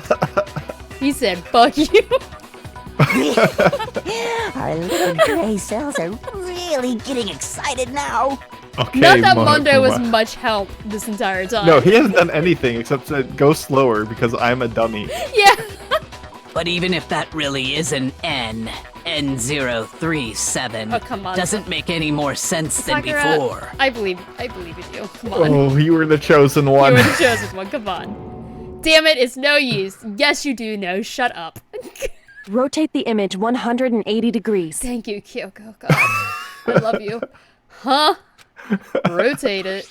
He said, fuck you. Our little gray cells are really getting excited now. Okay, Not that Mondo was Monokuma. much help this entire time. No, he hasn't done anything except to go slower because I'm a dummy. Yeah. But even if that really is an N037, Oh, come on. doesn't make any more sense than Sakura, before. I believe in you. Come on. Oh, you were the chosen one. You were the chosen one. Come on. Damn it, it's no use. Yes, you do know. Shut up. Rotate the image 180 degrees. Thank you, Kyoko. God, I love you. Huh? Rotate it.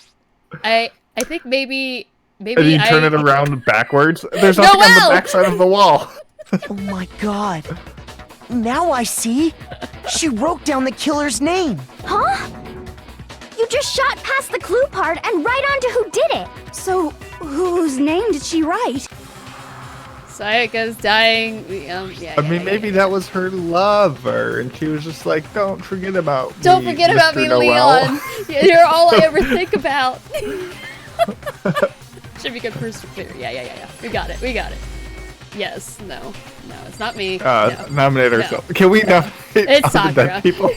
I think maybe And you turn it around backwards. There's nothing on the Noelle! backside of the wall. Oh my god. Now I see. She wrote down the killer's name. Huh? You just shot past the clue part and right onto who did it. So, whose name did she write? Sayaka's dying. I mean, maybe that was her lover, and she was just like, "Don't forget about me, Don't forget about Mr. me, Noelle." Leon. You're all I ever think about. Should be good first clear. Yeah. We got it. Yes. No, it's not me. No. Nominate No. ourselves. Can we nominate It's other dead Sakura. people?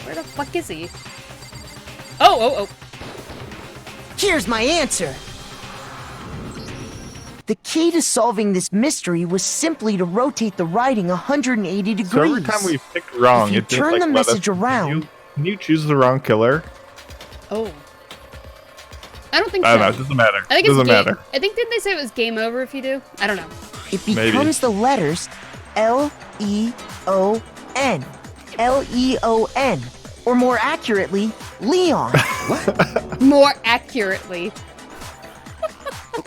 Where the fuck is he? Oh. Here's my answer. The key to solving this mystery was simply to rotate the writing 180 degrees. So every time we picked wrong, If you it just turn like the let us- message around, Can you choose the wrong killer? Oh. I don't think I so. don't know. It doesn't matter. I think Doesn't it's matter. I think didn't they say it was game over if you do? I don't know. It becomes the letters L-E-O-N. L-E-O-N. Or more accurately, Leon. More accurately.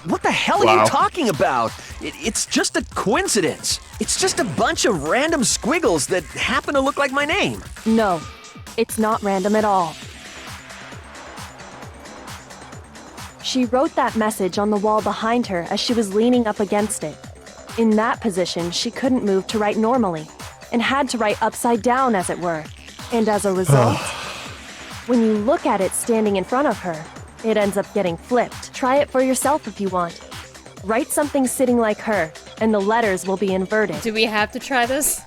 What the hell are you talking about? It's just a coincidence. It's just a bunch of random squiggles that happen to look like my name. No, it's not random at all. She wrote that message on the wall behind her as she was leaning up against it. In that position, she couldn't move to write normally, and had to write upside down, as it were. And as a result, when you look at it standing in front of her, it ends up getting flipped. Try it for yourself if you want. Write something sitting like her, and the letters will be inverted. Do we have to try this?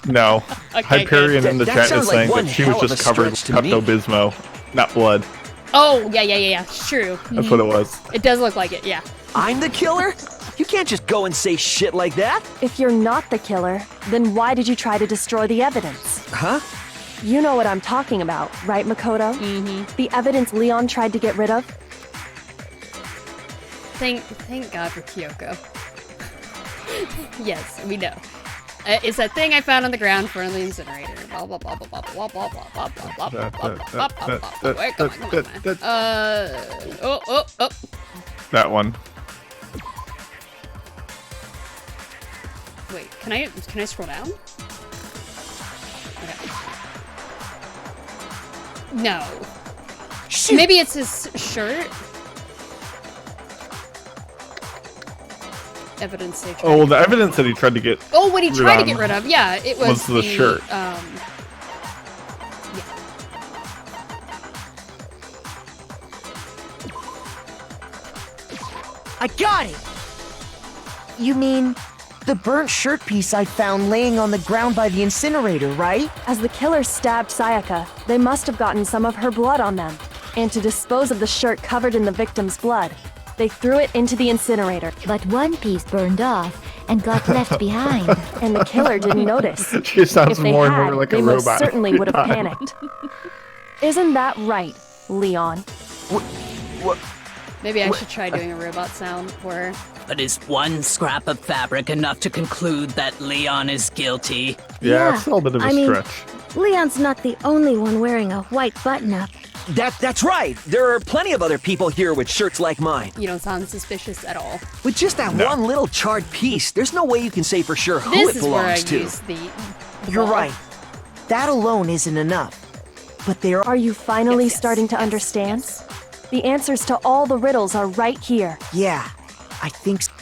No. Okay, Hyperion good. in the That chat is sounds like saying one that she was hell of just a covered with stretch to me. Pepto-Bismol, not blood. Oh, yeah. It's true. That's what it was. It does look like it, yeah. I'm the killer? You can't just go and say shit like that. If you're not the killer, then why did you try to destroy the evidence? Huh? You know what I'm talking about, right, Makoto? Mm-hmm. The evidence Leon tried to get rid of? Thank God for Kyoko. Yes, we know. It's that thing I found on the ground in front of the incinerator. Blah blah blah blah blah blah blah blah blah blah blah blah blah blah blah. Where come on. Oh. That one. Wait, can I scroll down? Okay. No. Shoot. Maybe it's his shirt. Evidence they tried. Oh, the evidence that he tried to get. Oh, what he tried to get rid of? Yeah, it was the shirt. Yeah. I got it! You mean the burnt shirt piece I found laying on the ground by the incinerator, right? As the killer stabbed Sayaka, they must have gotten some of her blood on them. And to dispose of the shirt covered in the victim's blood, they threw it into the incinerator. But one piece burned off and got left behind. And the killer didn't notice. She sounds if they more and had, more like a they most robot. certainly would have panicked. Isn't that right, Leon? What? Maybe I should try doing a robot sound for her. But is one scrap of fabric enough to conclude that Leon is guilty? Yeah, it's a little bit of a stretch. Leon's not the only one wearing a white button-up. That's right. There are plenty of other people here with shirts like mine. You don't sound suspicious at all. With just that one little charred piece, there's no way you can say for sure who This it is where I belongs to. use the You're right. That alone isn't enough. But there Are you finally starting to understand? The answers to all the riddles are right here. Yeah, I think so.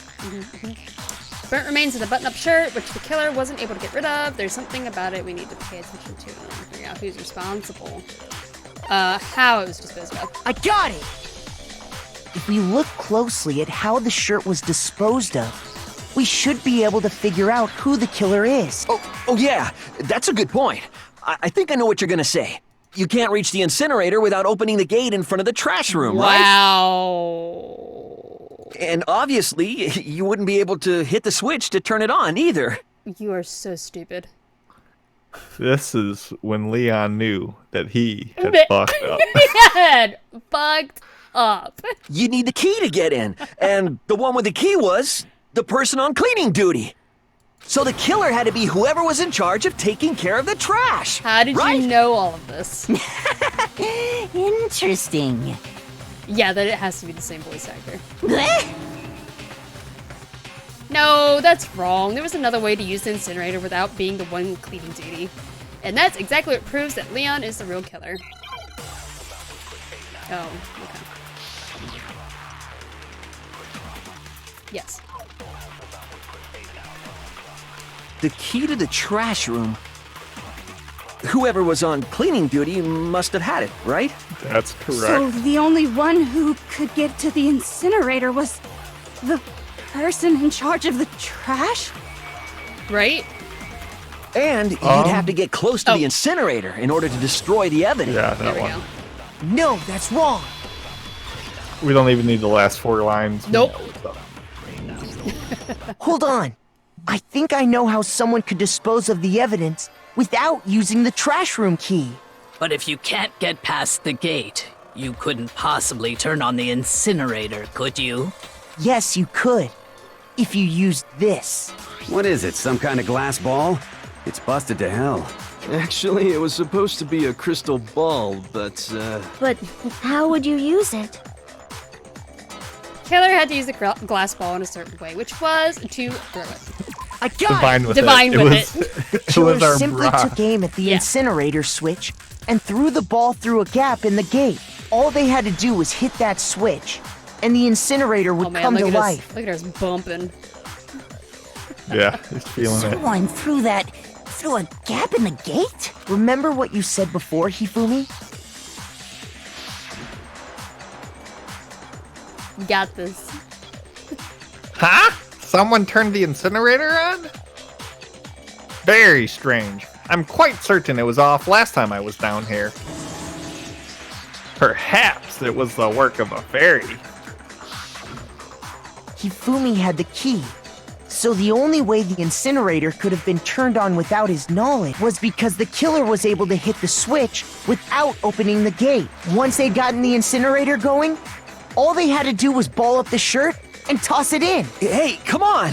Burnt remains of the button-up shirt, which the killer wasn't able to get rid of. There's something about it we need to pay attention to and figure out who's responsible. How it was disposed of. I got it! If we look closely at how the shirt was disposed of, we should be able to figure out who the killer is. Oh yeah, that's a good point. I think I know what you're gonna say. You can't reach the incinerator without opening the gate in front of the trash room, right? Wow. And obviously, you wouldn't be able to hit the switch to turn it on either. You are so stupid. This is when Leon knew that he had fucked up. Had fucked up. You need the key to get in, and the one with the key was the person on cleaning duty. So the killer had to be whoever was in charge of taking care of the trash. How did you know all of this? Interesting. Yeah, that it has to be the same voice actor. No, that's wrong. There was another way to use the incinerator without being the one cleaning duty. And that's exactly what proves that Leon is the real killer. Oh, okay. Yes. The key to the trash room. Whoever was on cleaning duty must have had it, right? That's correct. So the only one who could get to the incinerator was the person in charge of the trash? Right? And you'd have to get close to the incinerator in order to destroy the evidence. Yeah, that one. No, that's wrong. We don't even need the last 4 lines. Nope. Hold on. I think I know how someone could dispose of the evidence without using the trash room key. But if you can't get past the gate, You couldn't possibly turn on the incinerator, could you? Yes, you could. If you used this. What is it, some kind of glass ball? It's busted to hell. Actually, it was supposed to be a crystal ball, but, But how would you use it? Killer had to use the glass ball in a certain way, which was to throw it. I got Divine with Divine it. with it. It Killer was our simply bra. took aim at the incinerator switch and threw the ball through a gap in the gate. All they had to do was hit that switch, and the incinerator would come to life. Look at us bumping. Yeah, he's feeling it. Someone threw a gap in the gate? Remember what you said before, Hifumi? Got this. Huh? Someone turned the incinerator on? Very strange. I'm quite certain it was off last time I was down here. Perhaps it was the work of a fairy. Hifumi had the key. So the only way the incinerator could have been turned on without his knowledge was because the killer was able to hit the switch without opening the gate. Once they'd gotten the incinerator going, all they had to do was ball up the shirt and toss it in. Hey, come on!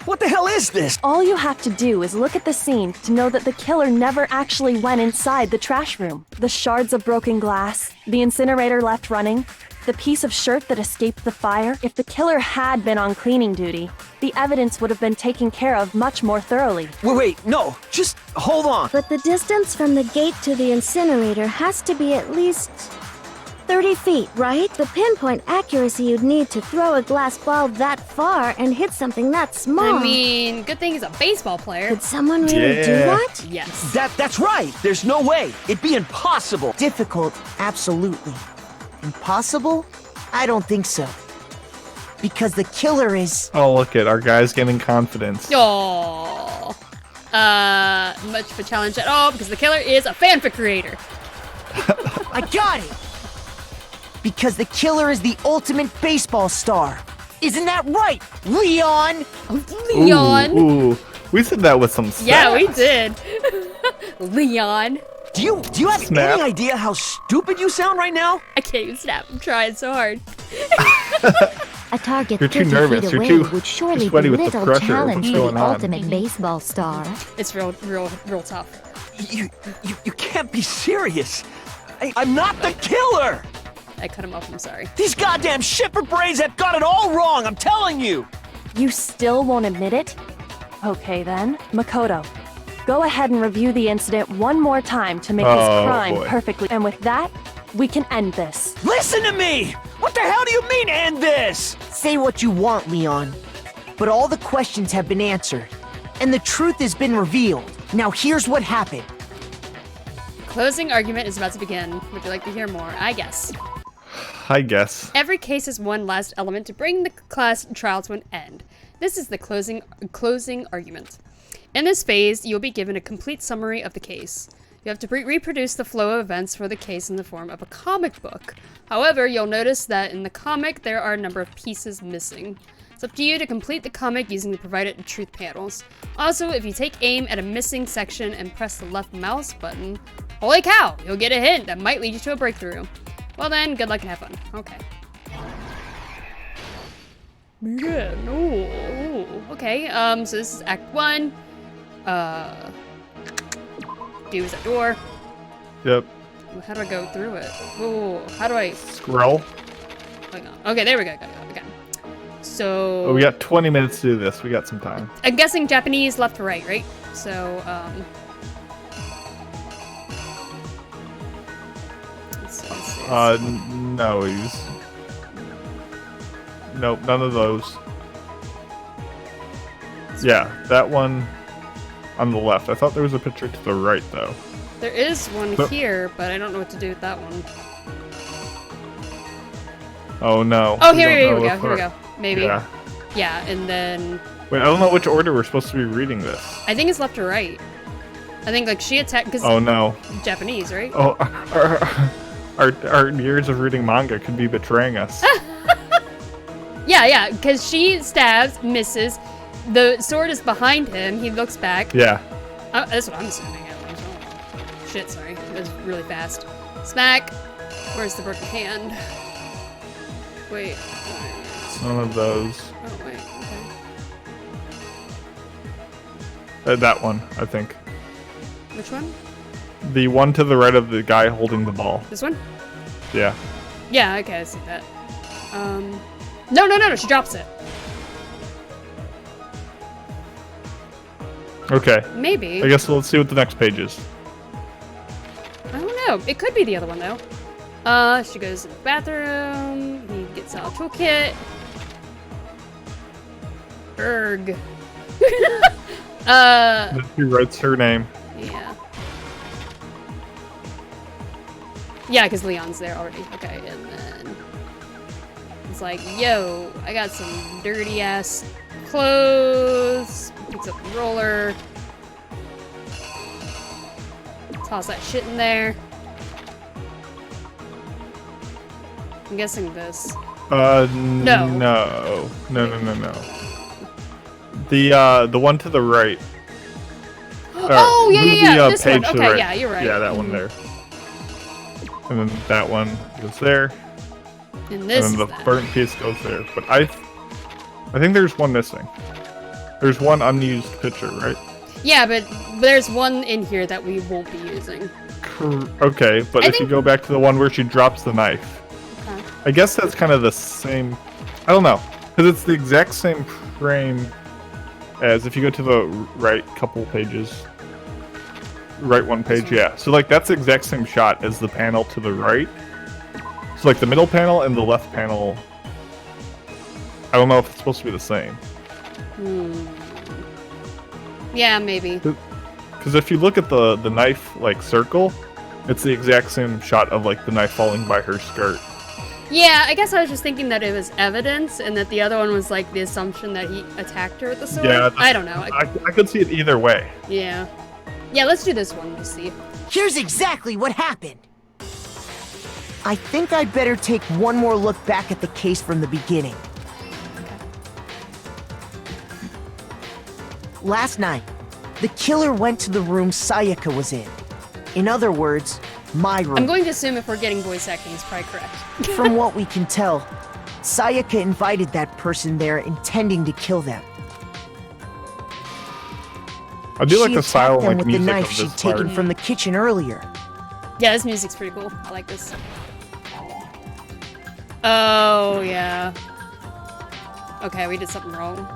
What the hell is this? All you have to do is look at the scene to know that the killer never actually went inside the trash room. The shards of broken glass, the incinerator left running, the piece of shirt that escaped the fire. If the killer had been on cleaning duty, the evidence would have been taken care of much more thoroughly. Wait, no, just hold on. But the distance from the gate to the incinerator has to be at least 30 feet, right? The pinpoint accuracy you'd need to throw a glass ball that far and hit something that small. I mean, good thing he's a baseball player. Could someone really do that? Yes. That's right. There's no way. It'd be impossible. Difficult, absolutely. Impossible? I don't think so. Because the killer is... Oh, look at our guy's getting confidence. Oh. Much of a challenge at all because the killer is a fanfic creator. I got it! Because the killer is the ultimate baseball star. Isn't that right, Leon? Leon. Ooh, we said that with some snaps. Yeah, we did. Leon. Do you have Snap. any idea how stupid you sound right now? I can't even snap. I'm trying so hard. A target You're too 30 nervous. feet You're away too would surely sweaty be with the little pressure of challenge what's for going the on. ultimate baseball star. It's real tough. You can't be serious. I'm not the killer! I cut him off, I'm sorry. These goddamn shipper brains have got it all wrong, I'm telling you! You still won't admit it? Okay then, Makoto. Go ahead and review the incident one more time to make this crime boy. perfectly. And with that, we can end this. Listen to me! What the hell do you mean, end this? Say what you want, Leon. But all the questions have been answered. And the truth has been revealed. Now here's what happened. Closing argument is about to begin. Would you like to hear more? I guess. I guess. Every case has one last element to bring the class trial to an end. This is the closing argument. In this phase, you'll be given a complete summary of the case. You have to reproduce the flow of events for the case in the form of a comic book. However, you'll notice that in the comic, there are a number of pieces missing. It's up to you to complete the comic using the provided truth panels. Also, if you take aim at a missing section and press the left mouse button, holy cow, you'll get a hint that might lead you to a breakthrough. Well then, good luck and have fun. Okay. Yeah, no. Okay, so this is Act 1. Do is that door. Yep. How do I go through it? Oh, how do I... Scroll. Hang on. Okay, there we go. Okay. So... Oh, we got 20 minutes to do this. We got some time. I'm guessing Japanese left to right, right? So, let's see. No, he's... Nope, none of those. Yeah, that one on the left. I thought there was a picture to the right, though. There is one But- here, but I don't know what to do with that one. Oh, no. Oh, We here don't we know go. if Maybe. Yeah. Yeah, and then... Wait, I don't know which order we're supposed to be reading this. I think it's left to right. I think, like, she attacked... Cause Oh, no. Japanese, right? Oh, our years of reading manga could be betraying us. Yeah, because she stabs, misses. The sword is behind him. He looks back. Yeah. That's what I'm assuming. Shit, sorry. It was really fast. Smack. Where's the broken hand? Wait. It's none of those. Oh, wait. Okay. That one, I think. Which one? The one to the right of the guy holding the ball. This one? Yeah. Yeah, okay, I see that. No, she drops it. Okay. Maybe. I guess let's see what the next page is. I don't know. It could be the other one, though. She goes to the bathroom. He gets out a toolkit. Erg. She writes her name. Yeah. Yeah, because Leon's there already. Okay, and then it's like, yo, I got some dirty ass clothes. Picks up the roller. Toss that shit in there. I'm guessing this. No. No. No. The one to the right. Oh, yeah. This page one. to the Okay, right. yeah, you're right. Yeah, that one there. And then that one goes there. And this and then is the that. burnt piece goes there. But I think there's one missing. There's one unused picture, right? Yeah, but there's one in here that we won't be using. Okay, but if you go back to the one where she drops the knife, Okay. I guess that's kind of the same. I don't know, because it's the exact same frame as if you go to the right couple pages. Right one page, yeah. So like that's the exact same shot as the panel to the right. So like the middle panel and the left panel. I don't know if it's supposed to be the same. Yeah, maybe. Because if you look at the knife like circle, it's the exact same shot of like the knife falling by her skirt. Yeah, I guess I was just thinking that it was evidence and that the other one was like the assumption that he attacked her with the sword. Yeah, I don't know. I could see it either way. Yeah. Yeah, let's do this one to see. Here's exactly what happened. I think I'd better take one more look back at the case from the beginning. Last night, the killer went to the room Sayaka was in. In other words, my room. I'm going to assume if we're getting voice acting, it's probably correct. From what we can tell, Sayaka invited that person there intending to kill them. I do like She the style attacked them like with the music knife of she'd this taken part. from the kitchen earlier. Yeah, this music's pretty cool. I like this. Oh, yeah. Okay, we did something wrong.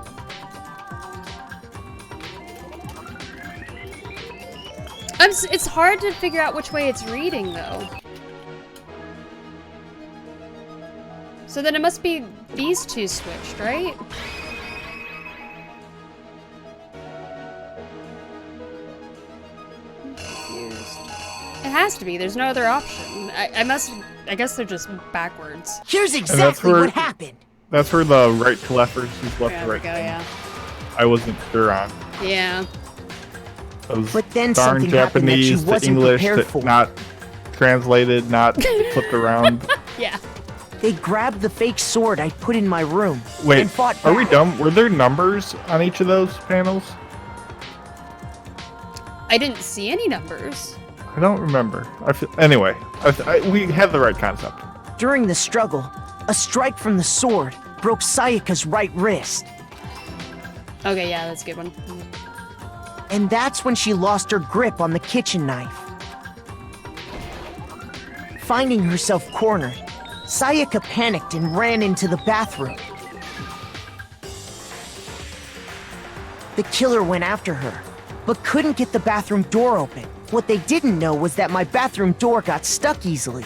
It's hard to figure out which way it's reading, though. So then it must be these two switched, right? I'm confused. It has to be. There's no other option. I guess they're just backwards. Here's exactly what happened. That's where the right to left versus left Yeah, to there we right. go, yeah. I wasn't sure on. Yeah. Those But then darn something happened that she Japanese to wasn't English prepared that for. not translated, not flipped around. Yeah. They grabbed the fake sword I put in my room Wait, and fought are we back. dumb? Were there numbers on each of those panels? I didn't see any numbers. I don't remember. Anyway, we had the right concept. During the struggle, a strike from the sword broke Sayaka's right wrist. Okay, yeah, that's a good one. And that's when she lost her grip on the kitchen knife. Finding herself cornered, Sayaka panicked and ran into the bathroom. The killer went after her, but couldn't get the bathroom door open. What they didn't know was that my bathroom door got stuck easily.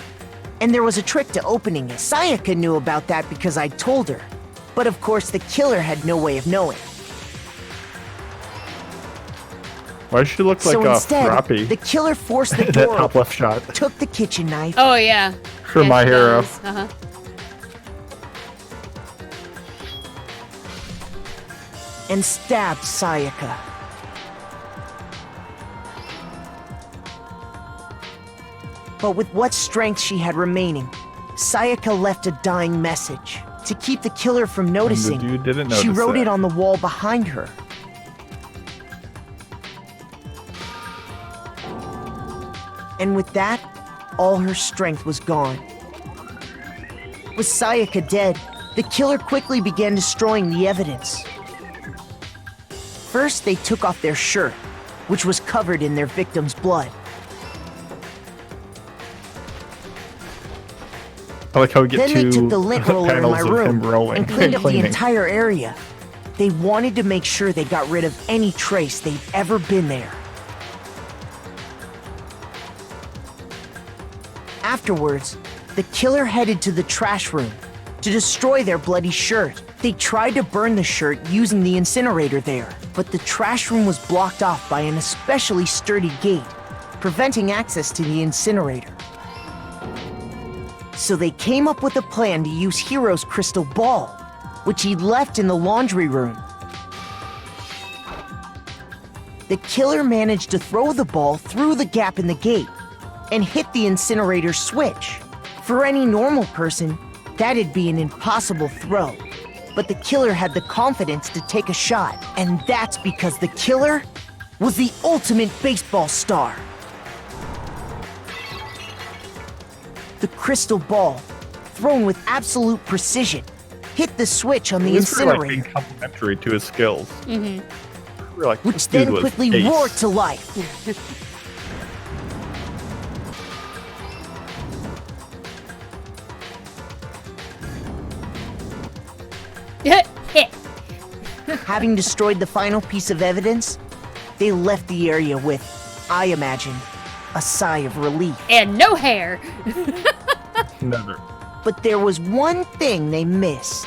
And there was a trick to opening it. Sayaka knew about that because I told her. But of course, the killer had no way of knowing. Why does she look like So a instead, floppy? the killer forced the That door top open, left shot. took the kitchen knife, Oh, yeah. For Yeah, My she Hero. does. Uh-huh. and stabbed Sayaka. But with what strength she had remaining, Sayaka left a dying message. To keep the killer from noticing, dude didn't she notice wrote that. it on the wall behind her. And with that, all her strength was gone. With Sayaka dead, the killer quickly began destroying the evidence. First, they took off their shirt, which was covered in their victim's blood. I like how we get Then they two took the lint roller in panels my of room him rolling and cleaned up the cleaning. entire area. They wanted to make sure they got rid of any trace they'd ever been there. Afterwards, the killer headed to the trash room to destroy their bloody shirt. They tried to burn the shirt using the incinerator there, but the trash room was blocked off by an especially sturdy gate, preventing access to the incinerator. So they came up with a plan to use Hiro's crystal ball, which he'd left in the laundry room. The killer managed to throw the ball through the gap in the gate and hit the incinerator switch. For any normal person, that'd be an impossible throw. But the killer had the confidence to take a shot, and that's because the killer was the ultimate baseball star. The crystal ball, thrown with absolute precision, hit the switch on the This was like incinerator, being complimentary to his skills. Mm-hmm. We're like, which this dude then was quickly ace. roared to life. Having destroyed the final piece of evidence, they left the area with, I imagine, a sigh of relief. And no hair. Never. But there was one thing they missed.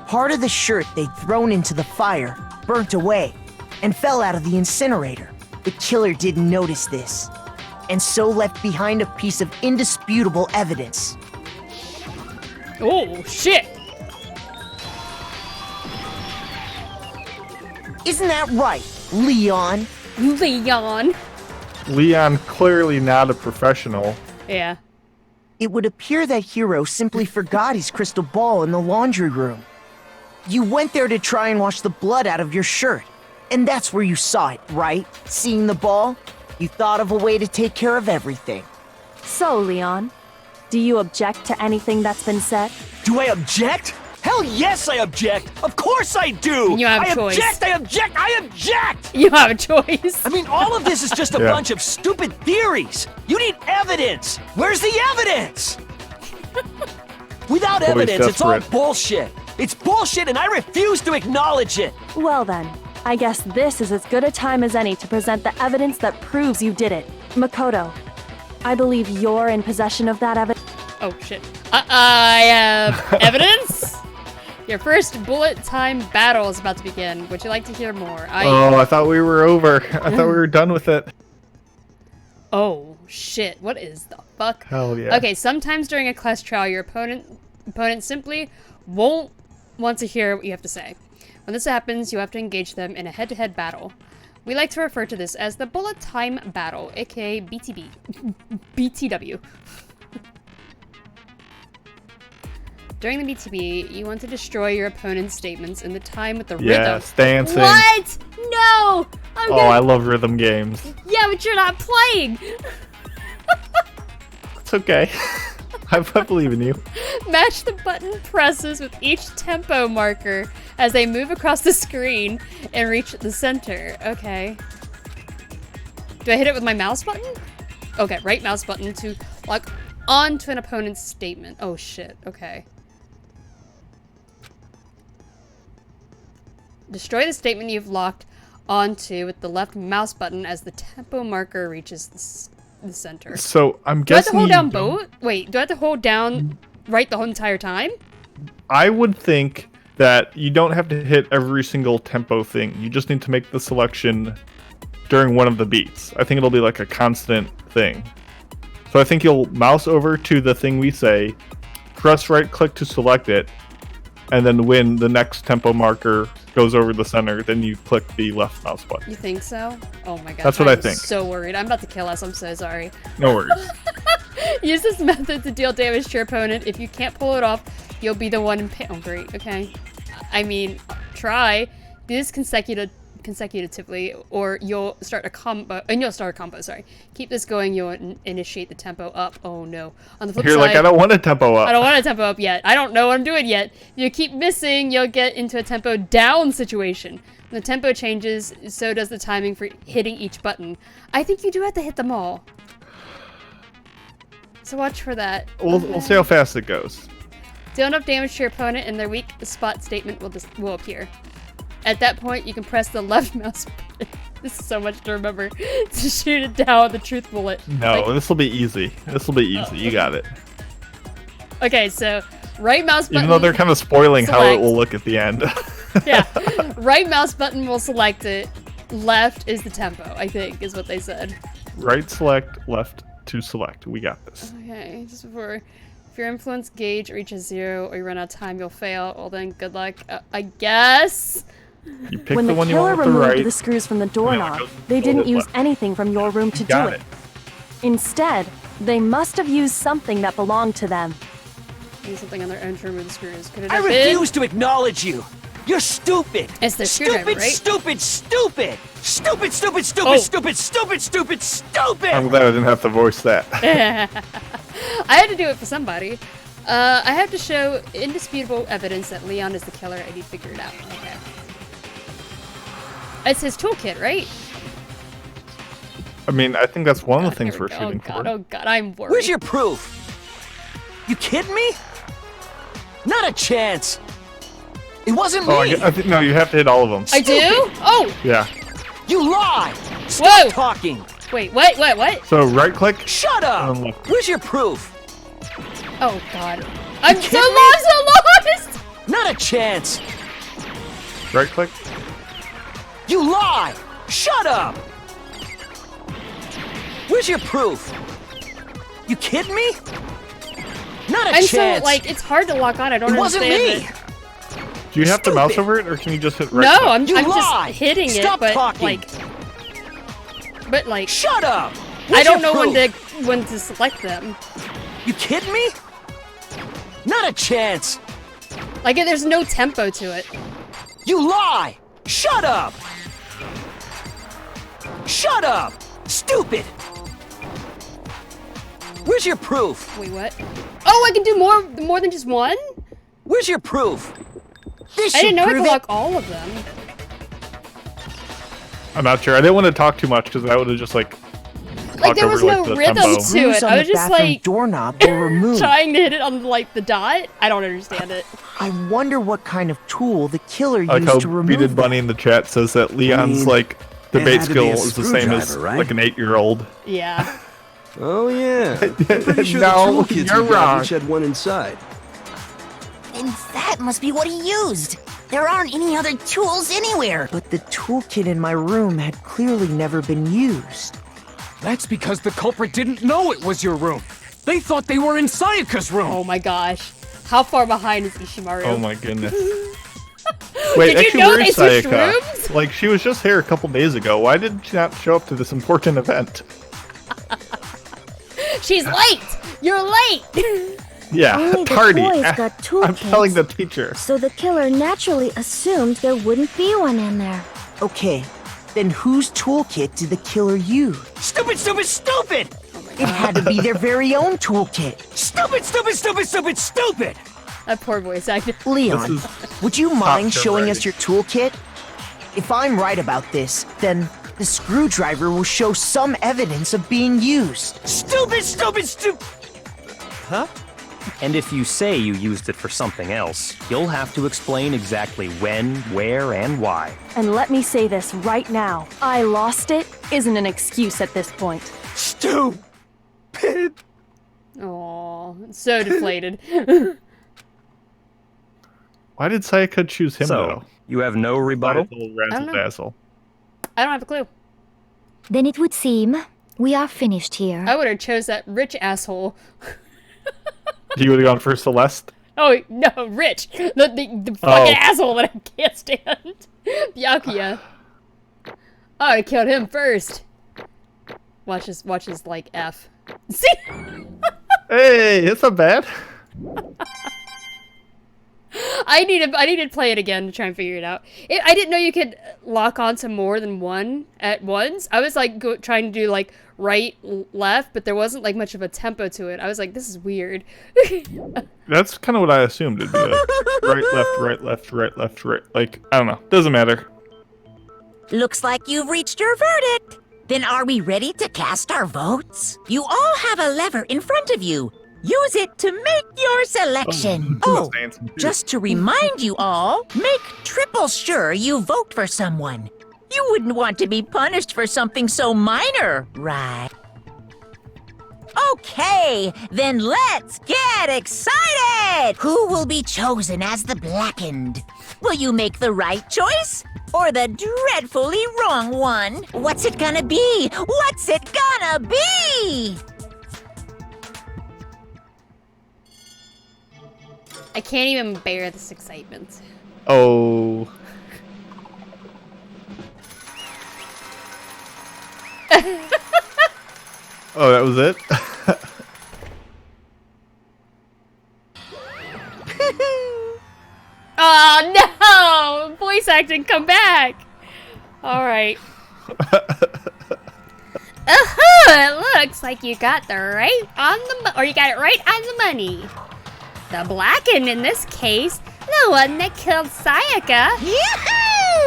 Part of the shirt they'd thrown into the fire burnt away and fell out of the incinerator. The killer didn't notice this, and so left behind a piece of indisputable evidence. Oh, shit. Isn't that right, Leon? Leon. Leon, clearly not a professional. Yeah. It would appear that Hiro simply forgot his crystal ball in the laundry room. You went there to try and wash the blood out of your shirt, and that's where you saw it, right? Seeing the ball, you thought of a way to take care of everything. So, Leon, do you object to anything that's been said? Do I object? Hell yes, I object! Of course I do! You have a I choice. I object! You have a choice. I mean, all of this is just a Yeah. bunch of stupid theories! You need evidence! Where's the evidence? Without Always evidence, it's all desperate. bullshit! It's bullshit and I refuse to acknowledge it! Well then, I guess this is as good a time as any to present the evidence that proves you did it. Makoto, I believe you're in possession of that evidence. Oh, shit. I have evidence? Your first bullet time battle is about to begin. Would you like to hear more? Oh, I thought we were over. I thought we were done with it. Oh, shit. What is the fuck? Hell yeah. Okay, sometimes during a class trial, your opponent simply won't want to hear what you have to say. When this happens, you have to engage them in a head-to-head battle. We like to refer to this as the bullet time battle, aka BTB. BTW. During the BTB, you want to destroy your opponent's statements in the time with the rhythm. Yes, dancing. What? No! I love rhythm games. Yeah, but you're not playing! It's okay. I believe in you. Match the button presses with each tempo marker as they move across the screen and reach the center. Okay. Do I hit it with my mouse button? Okay, right mouse button to lock onto an opponent's statement. Oh shit, okay. Destroy the statement you've locked onto with the left mouse button as the tempo marker reaches the center. So I'm Do I have to guessing hold you down don't- both? Wait, do I have to hold down right the whole entire time? I would think that you don't have to hit every single tempo thing. You just need to make the selection during one of the beats. I think it'll be like a constant thing. So I think you'll mouse over to the thing we say, press right click to select it, and then when the next tempo marker goes over the center, then you click the left mouse button. You think so? Oh my god. That's what I I'm think. so worried. I'm about to kill us. I'm so sorry. No worries. Use this method to deal damage to your opponent. If you can't pull it off, you'll be the one in pain. Oh, great. Okay. I mean, try. Do this consecutively, or you'll start a combo. And you'll start a combo. Sorry. Keep this going. You'll initiate the tempo up. Oh no. On the flip You're side, like, I don't want a tempo up. I don't want a tempo up yet. I don't know what I'm doing yet. If you keep missing, you'll get into a tempo down situation. When the tempo changes, so does the timing for hitting each button. I think you do have to hit them all. So watch for that. We'll see how fast it goes. Deal enough damage to your opponent and their weak spot statement will appear. At that point, you can press the left mouse button. This is so much to remember. To shoot it down with the truth bullet. No, this will be easy. This will be easy. You got it. Okay, so right mouse button. Even though they're kind of spoiling how it select. will look at the end. Yeah. Right mouse button will select it. Left is the tempo, I think, is what they said. Right select, left to select. We got this. Okay, just before. If your influence gauge reaches 0 or you run out of time, you'll fail. Well then, good luck, I guess. You pick When the the one you killer want with the removed right. the screws from the Yeah, doorknob, go they didn't left. use anything from your room to do Got it. Instead, they must have used something that belonged to them. Use something on their own to remove the screws. Could it I have been? refuse to acknowledge you. You're stupid. It's the screwdriver, stupid, right? stupid, stupid, stupid, stupid, stupid, Oh. stupid, stupid, stupid, stupid. I'm glad I didn't have to voice that. I had to do it for somebody. I have to show indisputable evidence that Leon is the killer. I need to figure it out. Okay. It's his toolkit, right? I mean, I think that's one of the things Here we're we go. shooting Oh god, I'm worried. Where's your proof? You kidding me? Not a chance. It wasn't me. Oh, I think no, you have to hit all of them. I do? Oh! Yeah. You lie. Stop Whoa! talking. Wait, what? So right click. Shut up. and left. Where's your proof? Oh god. I'm so kidding me? lost! Not a chance. Right click. You lie. Shut up. Where's your proof? You kidding me? Not a I'm chance. so, like, it's hard to lock on. I don't It wasn't understand me. it. Do you have to mouse over it, or can you just hit right No, click? I'm You just lie. hitting Stop it, but talking. like, Shut up. I Where's don't your know proof? when to select them. You kidding me? Not a chance. Like, there's no tempo to it. You lie. Shut up. Shut up. Stupid. Where's your proof? Wait, what? Oh, I can do more than just one? Where's your proof? This I didn't know I could prove it. lock all of them. I'm not sure. I didn't want to talk too much because I would have just like. Like, there was over, no the rhythm tempo. to Screws it. on I the was just bathroom like doorknob were removed. trying to hit it on like the dot. I don't understand it. I wonder what kind of tool the killer I like used how to remove Beaded them. Bunny in the chat says that Leon's mean, like it debate had to be skill a is the same as screwdriver, right? like an 8-year-old. Yeah. Oh yeah. I'm pretty sure No, the toolkits you're we got wrong. each had one inside. Then that must be what he used. There aren't any other tools anywhere. But the toolkit in my room had clearly never been used. That's because the culprit didn't know it was your room. They thought they were in Sayaka's room. Oh my gosh. How far behind is Ishimaru? Oh my goodness. Wait, Did you actually, know where they is switched Sayaka? rooms? Like, she was just here a couple days ago. Why did she not show up to this important event? She's late! You're late! Yeah, Only the tardy. boys got I'm toolkits. telling the teacher. So the killer naturally assumed there wouldn't be one in there. Okay, then whose toolkit did the killer use? Stupid, stupid, stupid. It had to be their very own toolkit. Stupid, stupid, stupid, stupid, stupid. That poor voice actor. Leon, would you mind tier showing rating. us your toolkit? If I'm right about this, then the screwdriver will show some evidence of being used. Stupid, stupid, stupid. Huh? And if you say you used it for something else, you'll have to explain exactly when, where, and why. And let me say this right now. I lost it isn't an excuse at this point. Stupid. Aw, so deflated. Why did Sayaka choose him, So, though? you have no rebuttal? I don't know. Razzle-dazzle. I don't have a clue. Then it would seem we are finished here. I would have chose that rich asshole. You would have gone for Celeste? Oh, no, Rich. The fucking asshole that I can't stand. Byakuya. Oh, I killed him first. Watch his like, F. See? Hey, it's not bad. I need to play it again to try and figure it out. I didn't know you could lock onto more than one at once. I was like trying to do like right, left, but there wasn't like much of a tempo to it. I was like, this is weird. That's kind of what I assumed it'd be like. Right, left, right, left, right, left, right. Like, I don't know. Doesn't matter. Looks like you've reached your verdict. Then are we ready to cast our votes? You all have a lever in front of you. Use it to make your selection. Oh, just to remind you all, make triple sure you vote for someone. You wouldn't want to be punished for something so minor, right? Okay, then let's get excited! Who will be chosen as the Blackened? Will you make the right choice? Or the dreadfully wrong one? What's it gonna be? What's it gonna be? I can't even bear this excitement. Oh. Oh, that was it? Oh no! Voice acting, come back! Alright. It looks like you got the right on the you got it right on the money. The Blackened in this case, the one that killed Sayaka,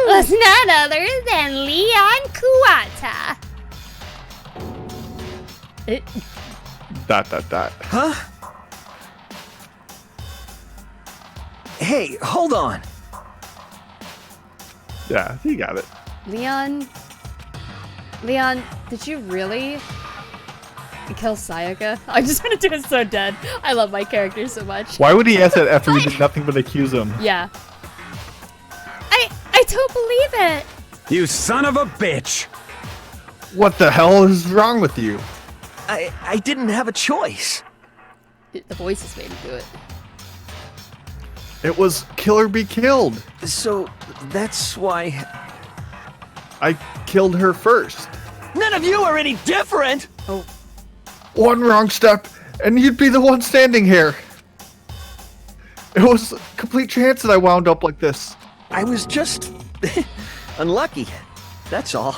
was none other than Leon Kuwata. Dot. Huh? Hey, hold on. Yeah, you got it. Leon, did you really kill Sayaka? I just want to do it so dead. I love my character so much. Why would he ask that after we did nothing but accuse him? Yeah. I don't believe it. You son of a bitch! What the hell is wrong with you? I didn't have a choice. The voices made me do it. It was kill or be killed. So, that's why... I killed her first. None of you are any different! Oh. One wrong step, and you'd be the one standing here. It was a complete chance that I wound up like this. I was just... unlucky. That's all.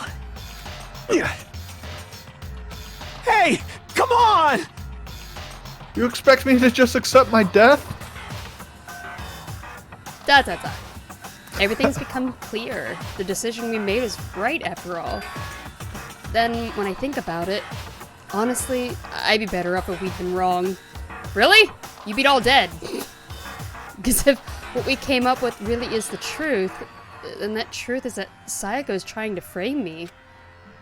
Hey! Come on! You expect me to just accept my death? Dot. Everything's become clear. The decision we made was right after all. Then, when I think about it, honestly, I'd be better off if we'd been wrong. Really? You'd be all dead. Because if what we came up with really is the truth, then that truth is that Sayaka is trying to frame me.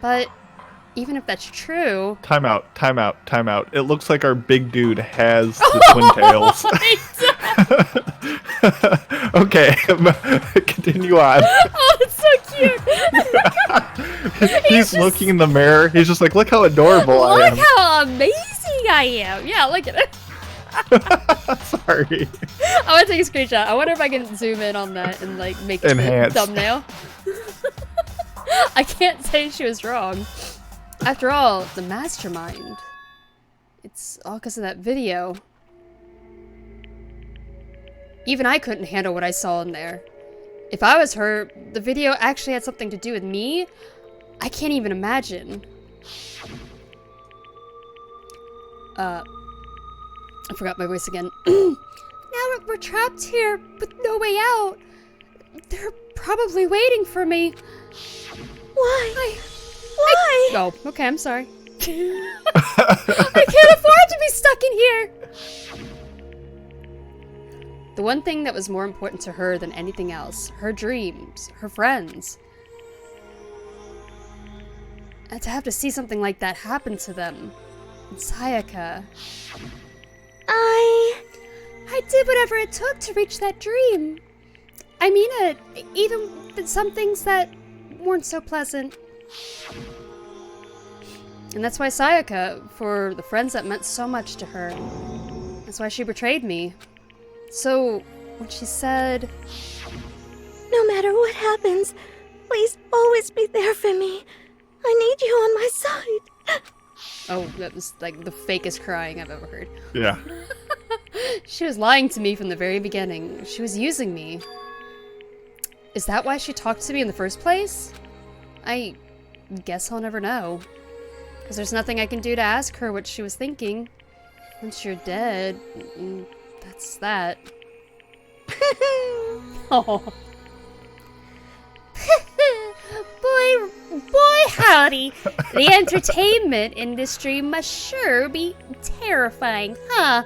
But even if that's true... Time out. It looks like our big dude has the twin tails. Okay, continue on. Oh, it's so cute. He's looking in the mirror. He's just like, look how adorable I am. Look how amazing I am. Yeah, look at it. Sorry. I want to take a screenshot. I wonder if I can zoom in on that and like make it a thumbnail. I can't say she was wrong. After all, the mastermind. It's all because of that video. Even I couldn't handle what I saw in there. If I was her, the video actually had something to do with me. I can't even imagine. I forgot my voice again. Now we're trapped here with no way out. They're probably waiting for me. Why? Oh, okay, I'm sorry. I can't afford to be stuck in here. The one thing that was more important to her than anything else, her dreams, her friends. And to have to see something like that happen to them. And Sayaka. I did whatever it took to reach that dream. I mean it, even with some things that weren't so pleasant. And that's why Sayaka, for the friends that meant so much to her, that's why she betrayed me. So, when she said... No matter what happens, please always be there for me. I need you on my side. Oh, that was like the fakest crying I've ever heard. Yeah. She was lying to me from the very beginning. She was using me. Is that why she talked to me in the first place? I guess I'll never know. Because there's nothing I can do to ask her what she was thinking. Once you're dead, that's that. Oh. boy howdy. The entertainment industry must sure be terrifying, huh?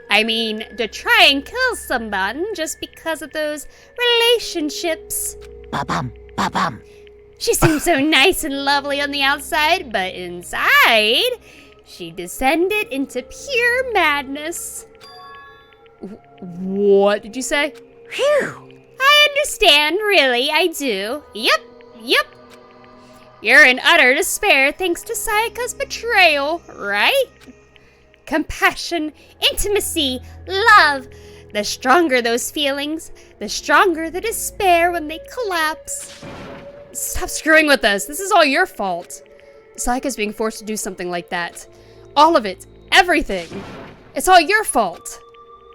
I mean, to try and kill someone just because of those relationships. Ba-bum, ba-bum. She seems so nice and lovely on the outside, but inside, she descended into pure madness. What did you say? Phew. I understand, really, I do. Yep. You're in utter despair thanks to Sayaka's betrayal, right? Compassion, intimacy, love. The stronger those feelings, the stronger the despair when they collapse. Stop screwing with us. This is all your fault. Sayaka's being forced to do something like that. All of it. Everything. It's all your fault.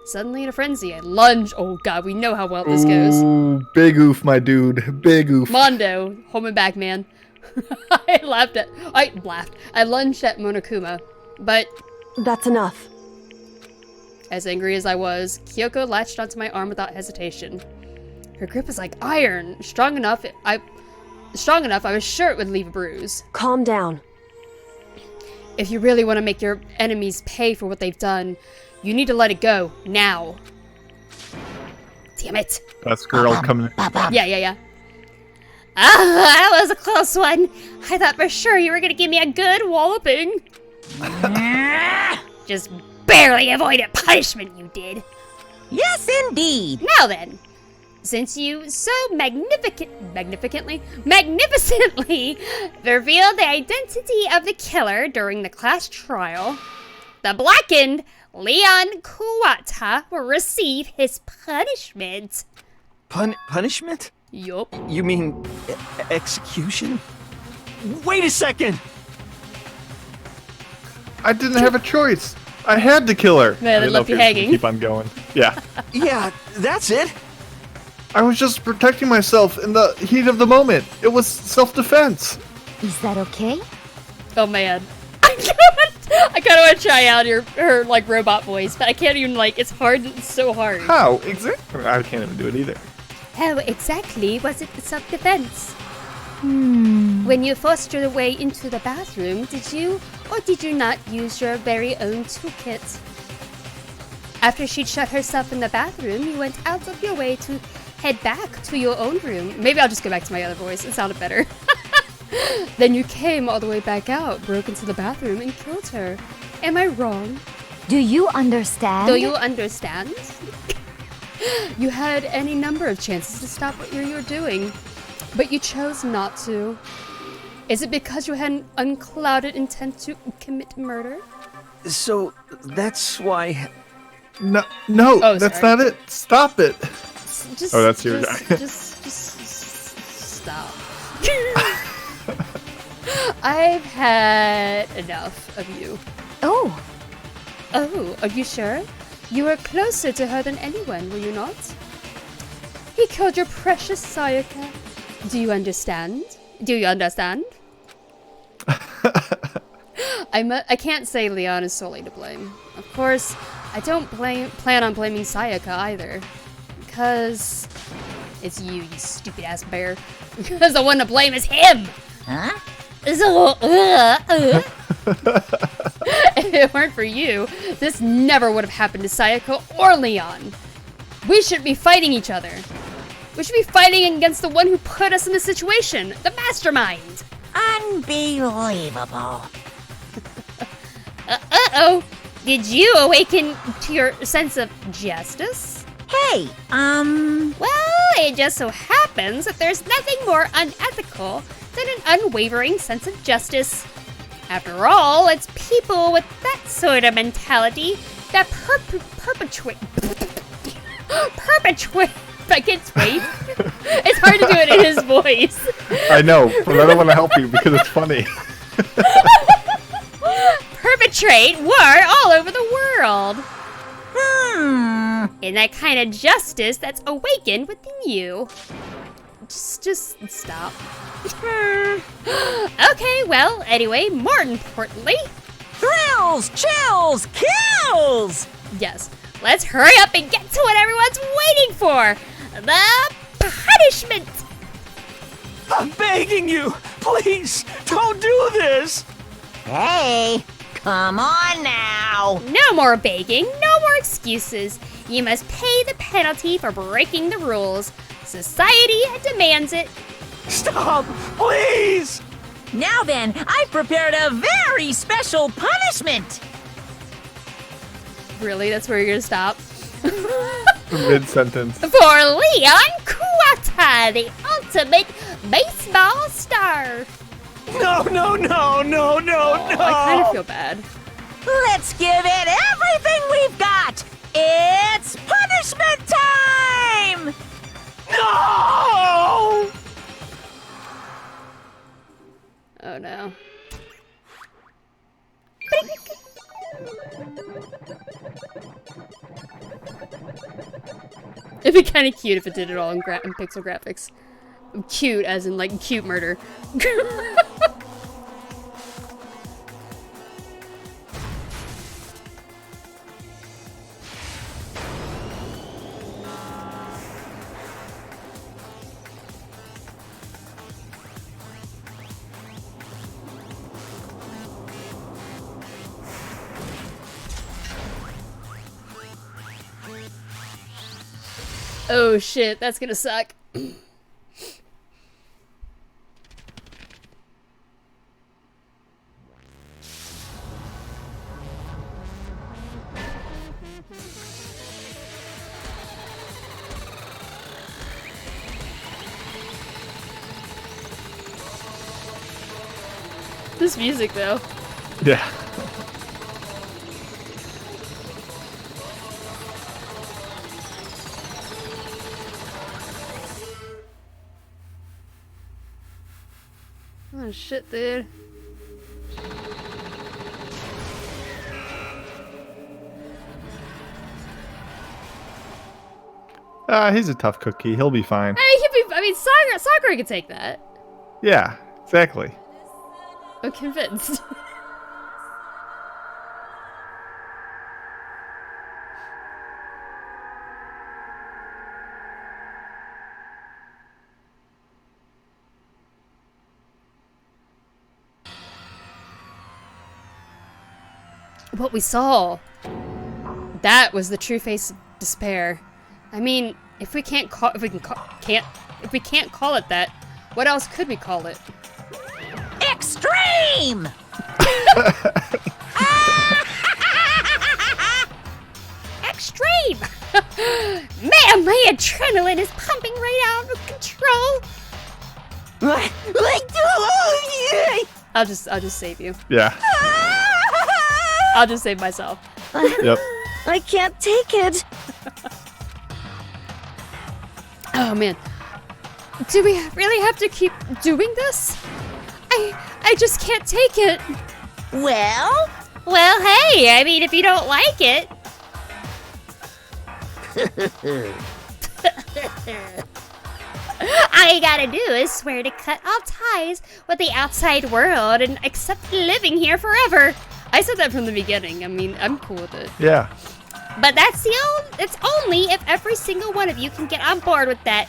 Suddenly in a frenzy, I lunge. Oh god, we know how well this goes. Ooh, big oof, my dude. Big oof. Mondo, home and back, man. I lunged at Monokuma, but... That's enough. As angry as I was, Kyoko latched onto my arm without hesitation. Her grip is like iron, strong enough I was sure it would leave a bruise. Calm down. If you really want to make your enemies pay for what they've done, you need to let it go, now. Damn it. That's girl coming in. Yeah. Ah, that was a close one. I thought for sure you were gonna give me a good walloping. Just barely avoided punishment, you did. Yes, indeed. Now then, since you so magnificently revealed the identity of the killer during the class trial, the blackened Leon Kuwata will receive his punishment. Punishment? Yup. You mean execution? Wait a second! I didn't have a choice. I had to kill her. Man, they left you hanging. Keep on going. Yeah. Yeah, that's it. I was just protecting myself in the heat of the moment. It was self-defense. Is that okay? Oh man. I kind of want to try out her like robot voice, but I can't even it's hard. It's so hard. How exactly? I can't even do it either. How exactly was it self-defense? When you forced your way into the bathroom, did you or did you not use your very own toolkit? After she'd shut herself in the bathroom, you went out of your way to head back to your own room. Maybe I'll just go back to my other voice. It sounded better. Then you came all the way back out, broke into the bathroom, and killed her. Am I wrong? Do you understand? Do you understand? You had any number of chances to stop what you were doing, but you chose not to. Is it because you had an unclouded intent to commit murder? So, that's why... No, Oh, that's sorry. not it. Stop it. Oh, that's your guy. Just stop. I've had enough of you. Oh, are you sure? You were closer to her than anyone, were you not? He killed your precious Sayaka. Do you understand? Do you understand? I can't say Leon is solely to blame. Of course, I don't plan on blaming Sayaka either. Because it's you stupid ass bear. Because the one to blame is him! Huh? So, if it weren't for you, this never would have happened to Sayaka or Leon. We shouldn't be fighting each other. We should be fighting against the one who put us in this situation, the mastermind. Unbelievable. Uh-oh. Did you awaken to your sense of justice? Hey, Well, it just so happens that there's nothing more unethical than an unwavering sense of justice. After all, it's people with that sort of mentality that perpetuate. I can't wait. It's hard to do it in his voice. I know, but I don't want to help you because it's funny. Perpetrate war all over the world. and that kind of justice that's awakened within you. Just stop. Okay, well, anyway, more importantly... Thrills, chills, kills! Yes, let's hurry up and get to what everyone's waiting for! The punishment! I'm begging you! Please, don't do this! Hey, come on now! No more begging, no more excuses. You must pay the penalty for breaking the rules. Society demands it. Stop, please! Now then, I've prepared a very special punishment! Really? That's where you're gonna stop? Mid-sentence. For Leon Kuwata, the ultimate baseball star. No, no, no, no, no, no! I kind of feel bad. Let's give it everything we've got! It's punishment time! No! Oh no. It'd be kind of cute if it did it all in pixel graphics. Cute, as in like cute murder. Oh shit, that's gonna suck. This music though. Yeah. Oh shit, dude. He's a tough cookie. He'll be fine. I mean, Sakura could take that. Yeah, exactly. I'm convinced. What we saw. That was the true face of despair. I mean, if we can't call it that, what else could we call it? Extreme! Extreme! Man, my adrenaline is pumping right out of control. I'll just save you. Yeah. I'll just save myself. Yep. I can't take it. Oh man. Do we really have to keep doing this? I just can't take it. Well, hey, I mean, if you don't like it. All you gotta do is swear to cut all ties with the outside world and accept living here forever. I said that from the beginning. I mean, I'm cool with it. Yeah. But it's only if every single one of you can get on board with that.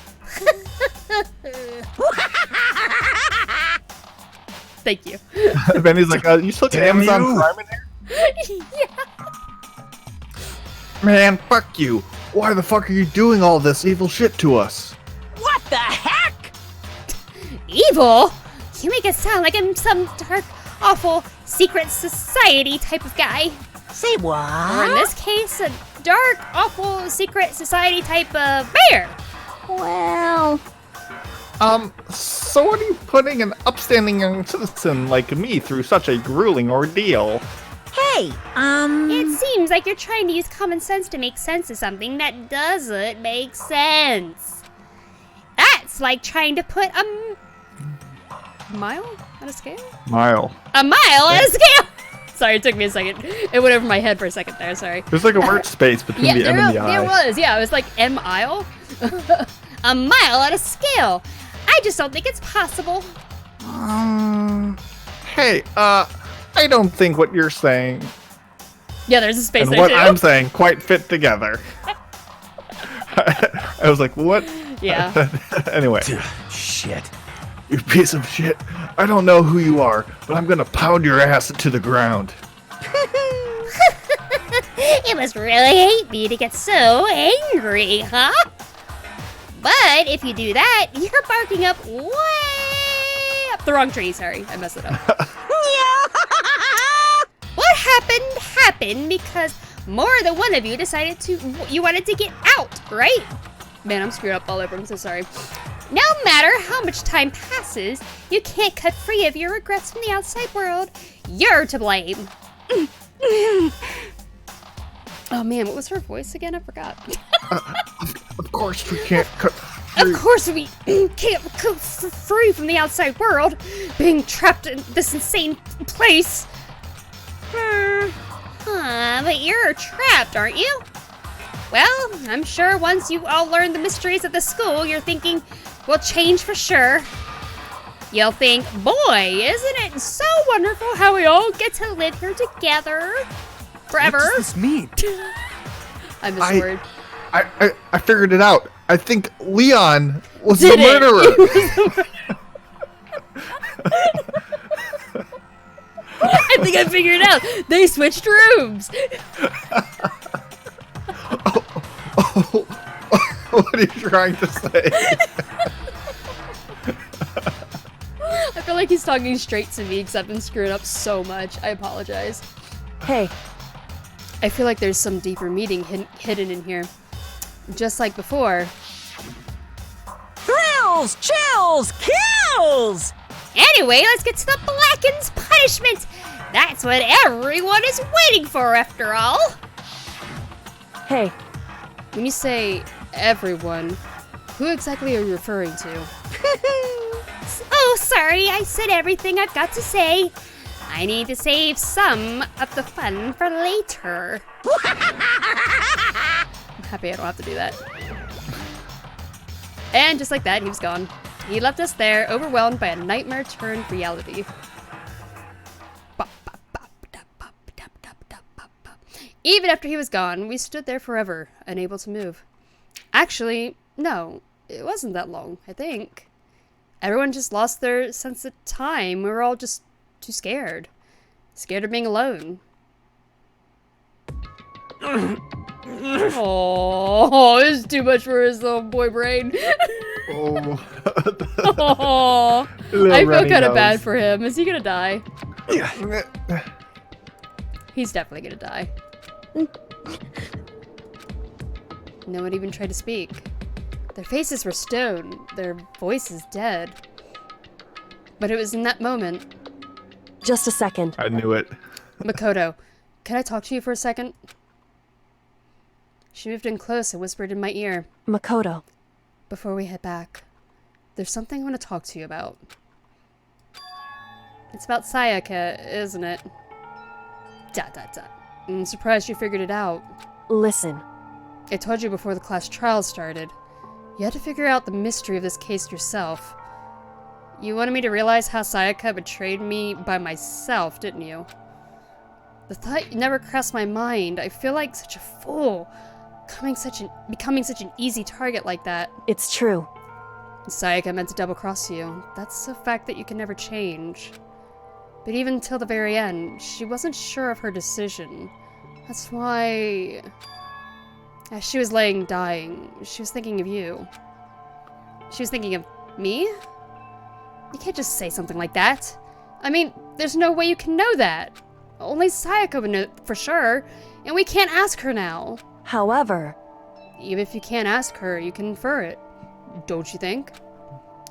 Thank you. Benny's like, you still get Amazon Prime in here? Yeah. Man, fuck you. Why the fuck are you doing all this evil shit to us? what the heck? Evil? You make it sound like I'm some dark, awful, secret society type of guy. Say what? Or in this case, a dark, awful, secret society type of bear. Well... So what are you putting an upstanding young citizen like me through such a grueling ordeal? Hey, It seems like you're trying to use common sense to make sense of something that doesn't make sense. That's like trying to put a mile on a scale? Mile. A mile on a scale! Sorry, it took me a second. It went over my head for a second there, sorry. There's like a word space between the M and the I. There was, yeah. It was like M-ile. A mile on a scale. I just don't think it's possible. Hey, I don't think what you're saying Yeah, there's a space and there what too. I'm saying quite fit together. I was like, what? Yeah. Anyway. Shit. You piece of shit. I don't know who you are, but I'm gonna pound your ass to the ground. It must really hate me to get so angry, huh? But if you do that, you're barking up way up the wrong tree. Sorry, I messed it up. What happened because more than one of you decided you wanted to get out, right? Man, I'm screwed up all over. I'm so sorry. No matter how much time passes, you can't cut free of your regrets from the outside world. You're to blame. Oh man, what was her voice again? I forgot. Of course we can't cut free. Of course we can't cut free from the outside world. Being trapped in this insane place. But you're trapped, aren't you? Well, I'm sure once you all learn the mysteries of the school, your thinking will change for sure. You'll think, boy, isn't it so wonderful how we all get to live here together forever? What does this mean? I misword. I figured it out. I think Leon was the murderer. I think I figured it out. They switched rooms. What are you trying to say? I feel like he's talking straight to me because I've been screwing up so much. I apologize. Hey. I feel like there's some deeper meaning hidden in here. Just like before. Thrills, chills, kills! Anyway, let's get to the Blackened's punishment. That's what everyone is waiting for, after all. Hey. When you say everyone, who exactly are you referring to? Oh, sorry, I said everything I've got to say. I need to save some of the fun for later. I'm happy I don't have to do that. And just like that, he was gone. He left us there, overwhelmed by a nightmare turned reality. Even after he was gone, we stood there forever, unable to move. Actually, no, it wasn't that long, I think. Everyone just lost their sense of time. We were all just too scared. Scared of being alone. Oh, it's too much for his little boy brain. Oh, I feel kind of bad for him. Is he gonna die? He's definitely gonna die. No one even tried to speak. Their faces were stone, their voices dead. But it was in that moment. Just a second. I knew it. Makoto, can I talk to you for a second? She moved in close and whispered in my ear. Makoto. Before we head back, there's something I want to talk to you about. It's about Sayaka, isn't it? ... I'm surprised you figured it out. Listen. I told you before the class trial started. You had to figure out the mystery of this case yourself. You wanted me to realize how Sayaka betrayed me by myself, didn't you? The thought never crossed my mind. I feel like such a fool. Becoming such an easy target like that. It's true. Sayaka meant to double-cross you. That's a fact that you can never change. But even till the very end, she wasn't sure of her decision. That's why... As she was laying dying, she was thinking of you. She was thinking of me? You can't just say something like that. I mean, there's no way you can know that. Only Sayaka would know for sure, and we can't ask her now. However... Even if you can't ask her, you can infer it. Don't you think?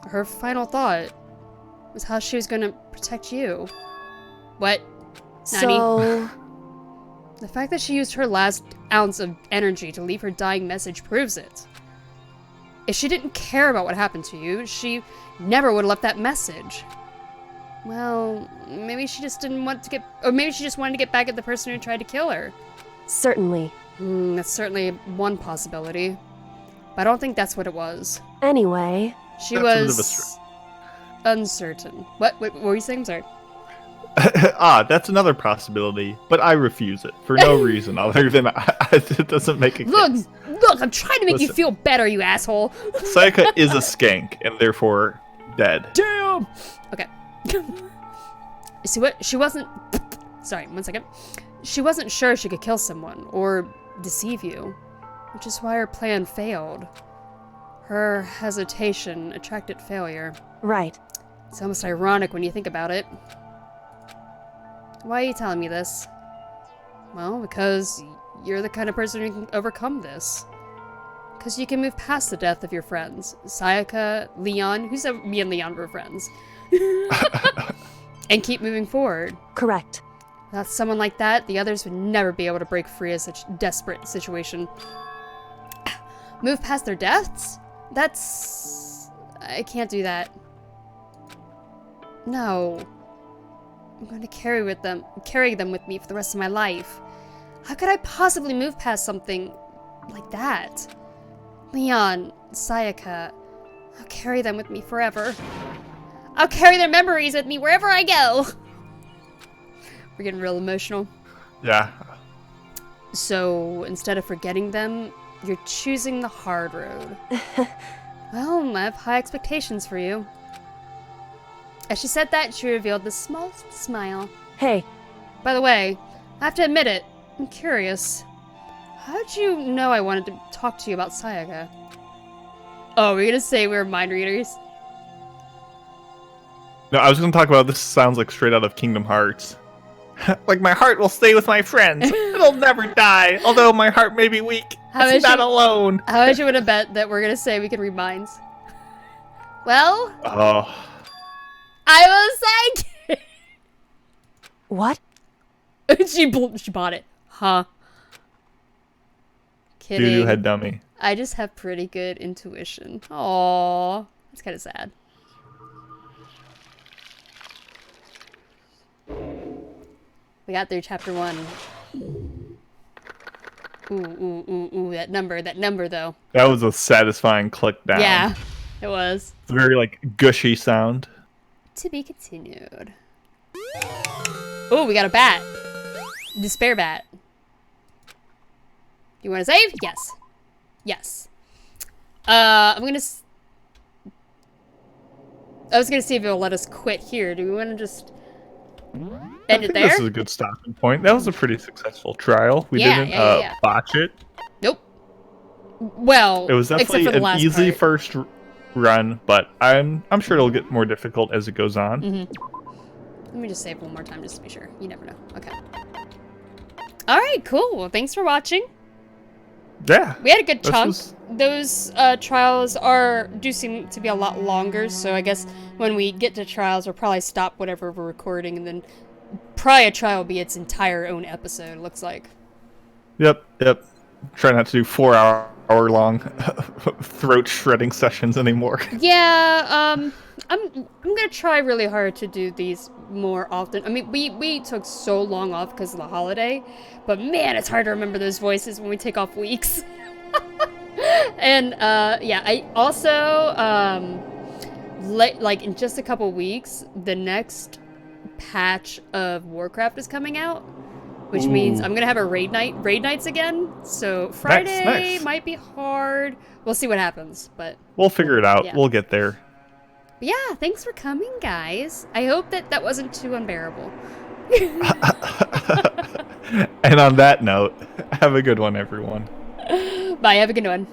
Her final thought was how she was going to protect you. What? Nani? So... The fact that she used her last ounce of energy to leave her dying message proves it. If she didn't care about what happened to you, she never would have left that message. Well, maybe she just didn't want to get, or maybe she just wanted to get back at the person who tried to kill her. Certainly. That's certainly one possibility. But I don't think that's what it was. Anyway. She was uncertain. What were you saying? I'm sorry. That's another possibility, but I refuse it for no reason other than it doesn't make it. Look, I'm trying to make you feel better, you asshole. Sayaka is a skank and therefore dead. Damn. Okay. See what? She wasn't. Sorry, 1 second. She wasn't sure she could kill someone or deceive you, which is why her plan failed. Her hesitation attracted failure. Right. It's almost ironic when you think about it. Why are you telling me this? Well, because you're the kind of person who can overcome this. Because you can move past the death of your friends. Sayaka, Leon, who said me and Leon were friends? And keep moving forward. Correct. Without someone like that, the others would never be able to break free of such a desperate situation. Move past their deaths? I can't do that. No. I'm going to carry them with me for the rest of my life. How could I possibly move past something like that? Leon, Sayaka, I'll carry them with me forever. I'll carry their memories with me wherever I go. We're getting real emotional. Yeah. So, instead of forgetting them, you're choosing the hard road. Well, I have high expectations for you. As she said that, she revealed the smallest smile. Hey. By the way, I have to admit it, I'm curious. How'd you know I wanted to talk to you about Sayaka? Oh, we're gonna say we're mind readers? No, I was gonna talk about this. Sounds like straight out of Kingdom Hearts. Like, my heart will stay with my friends. It'll never die, although my heart may be weak. It's not alone. How much you would have bet that we're gonna say we can read minds? Well? Oh. I was like... What? she bought it. Huh. Kidding. Doo-doo head dummy. I just have pretty good intuition. Aww. It's kind of sad. We got through chapter 1. Ooh, that number though. That was a satisfying click down. Yeah, it was. It's a very, like, gushy sound. To be continued. Oh, we got a bat. Despair bat. You want to save? Yes. Yes. I'm gonna... I was gonna see if it'll let us quit here. Do we want to just... end it there? This is a good stopping point. That was a pretty successful trial. We didn't botch it. Nope. Well, it was definitely an easy first run, but I'm sure it'll get more difficult as it goes on. Let me just save one more time just to be sure. You never know. Okay. All right, cool. Well, thanks for watching. Yeah. We had a good chunk. Those trials do seem to be a lot longer, so I guess when we get to trials, we'll probably stop whatever we're recording, and then probably a trial will be its entire own episode, it looks like. Yep. Try not to do 4-hour long throat shredding sessions anymore. Yeah, I'm gonna try really hard to do these more often. I mean, we took so long off because of the holiday, but man, it's hard to remember those voices when we take off weeks. And yeah, I also like in just a couple weeks, the next patch of Warcraft is coming out, which means I'm gonna have a raid nights again. So Friday might be hard. We'll see what happens, but we'll figure it out. Yeah. We'll get there. But yeah, thanks for coming, guys. I hope that wasn't too unbearable. And on that note, have a good one, everyone. Bye, have a good one.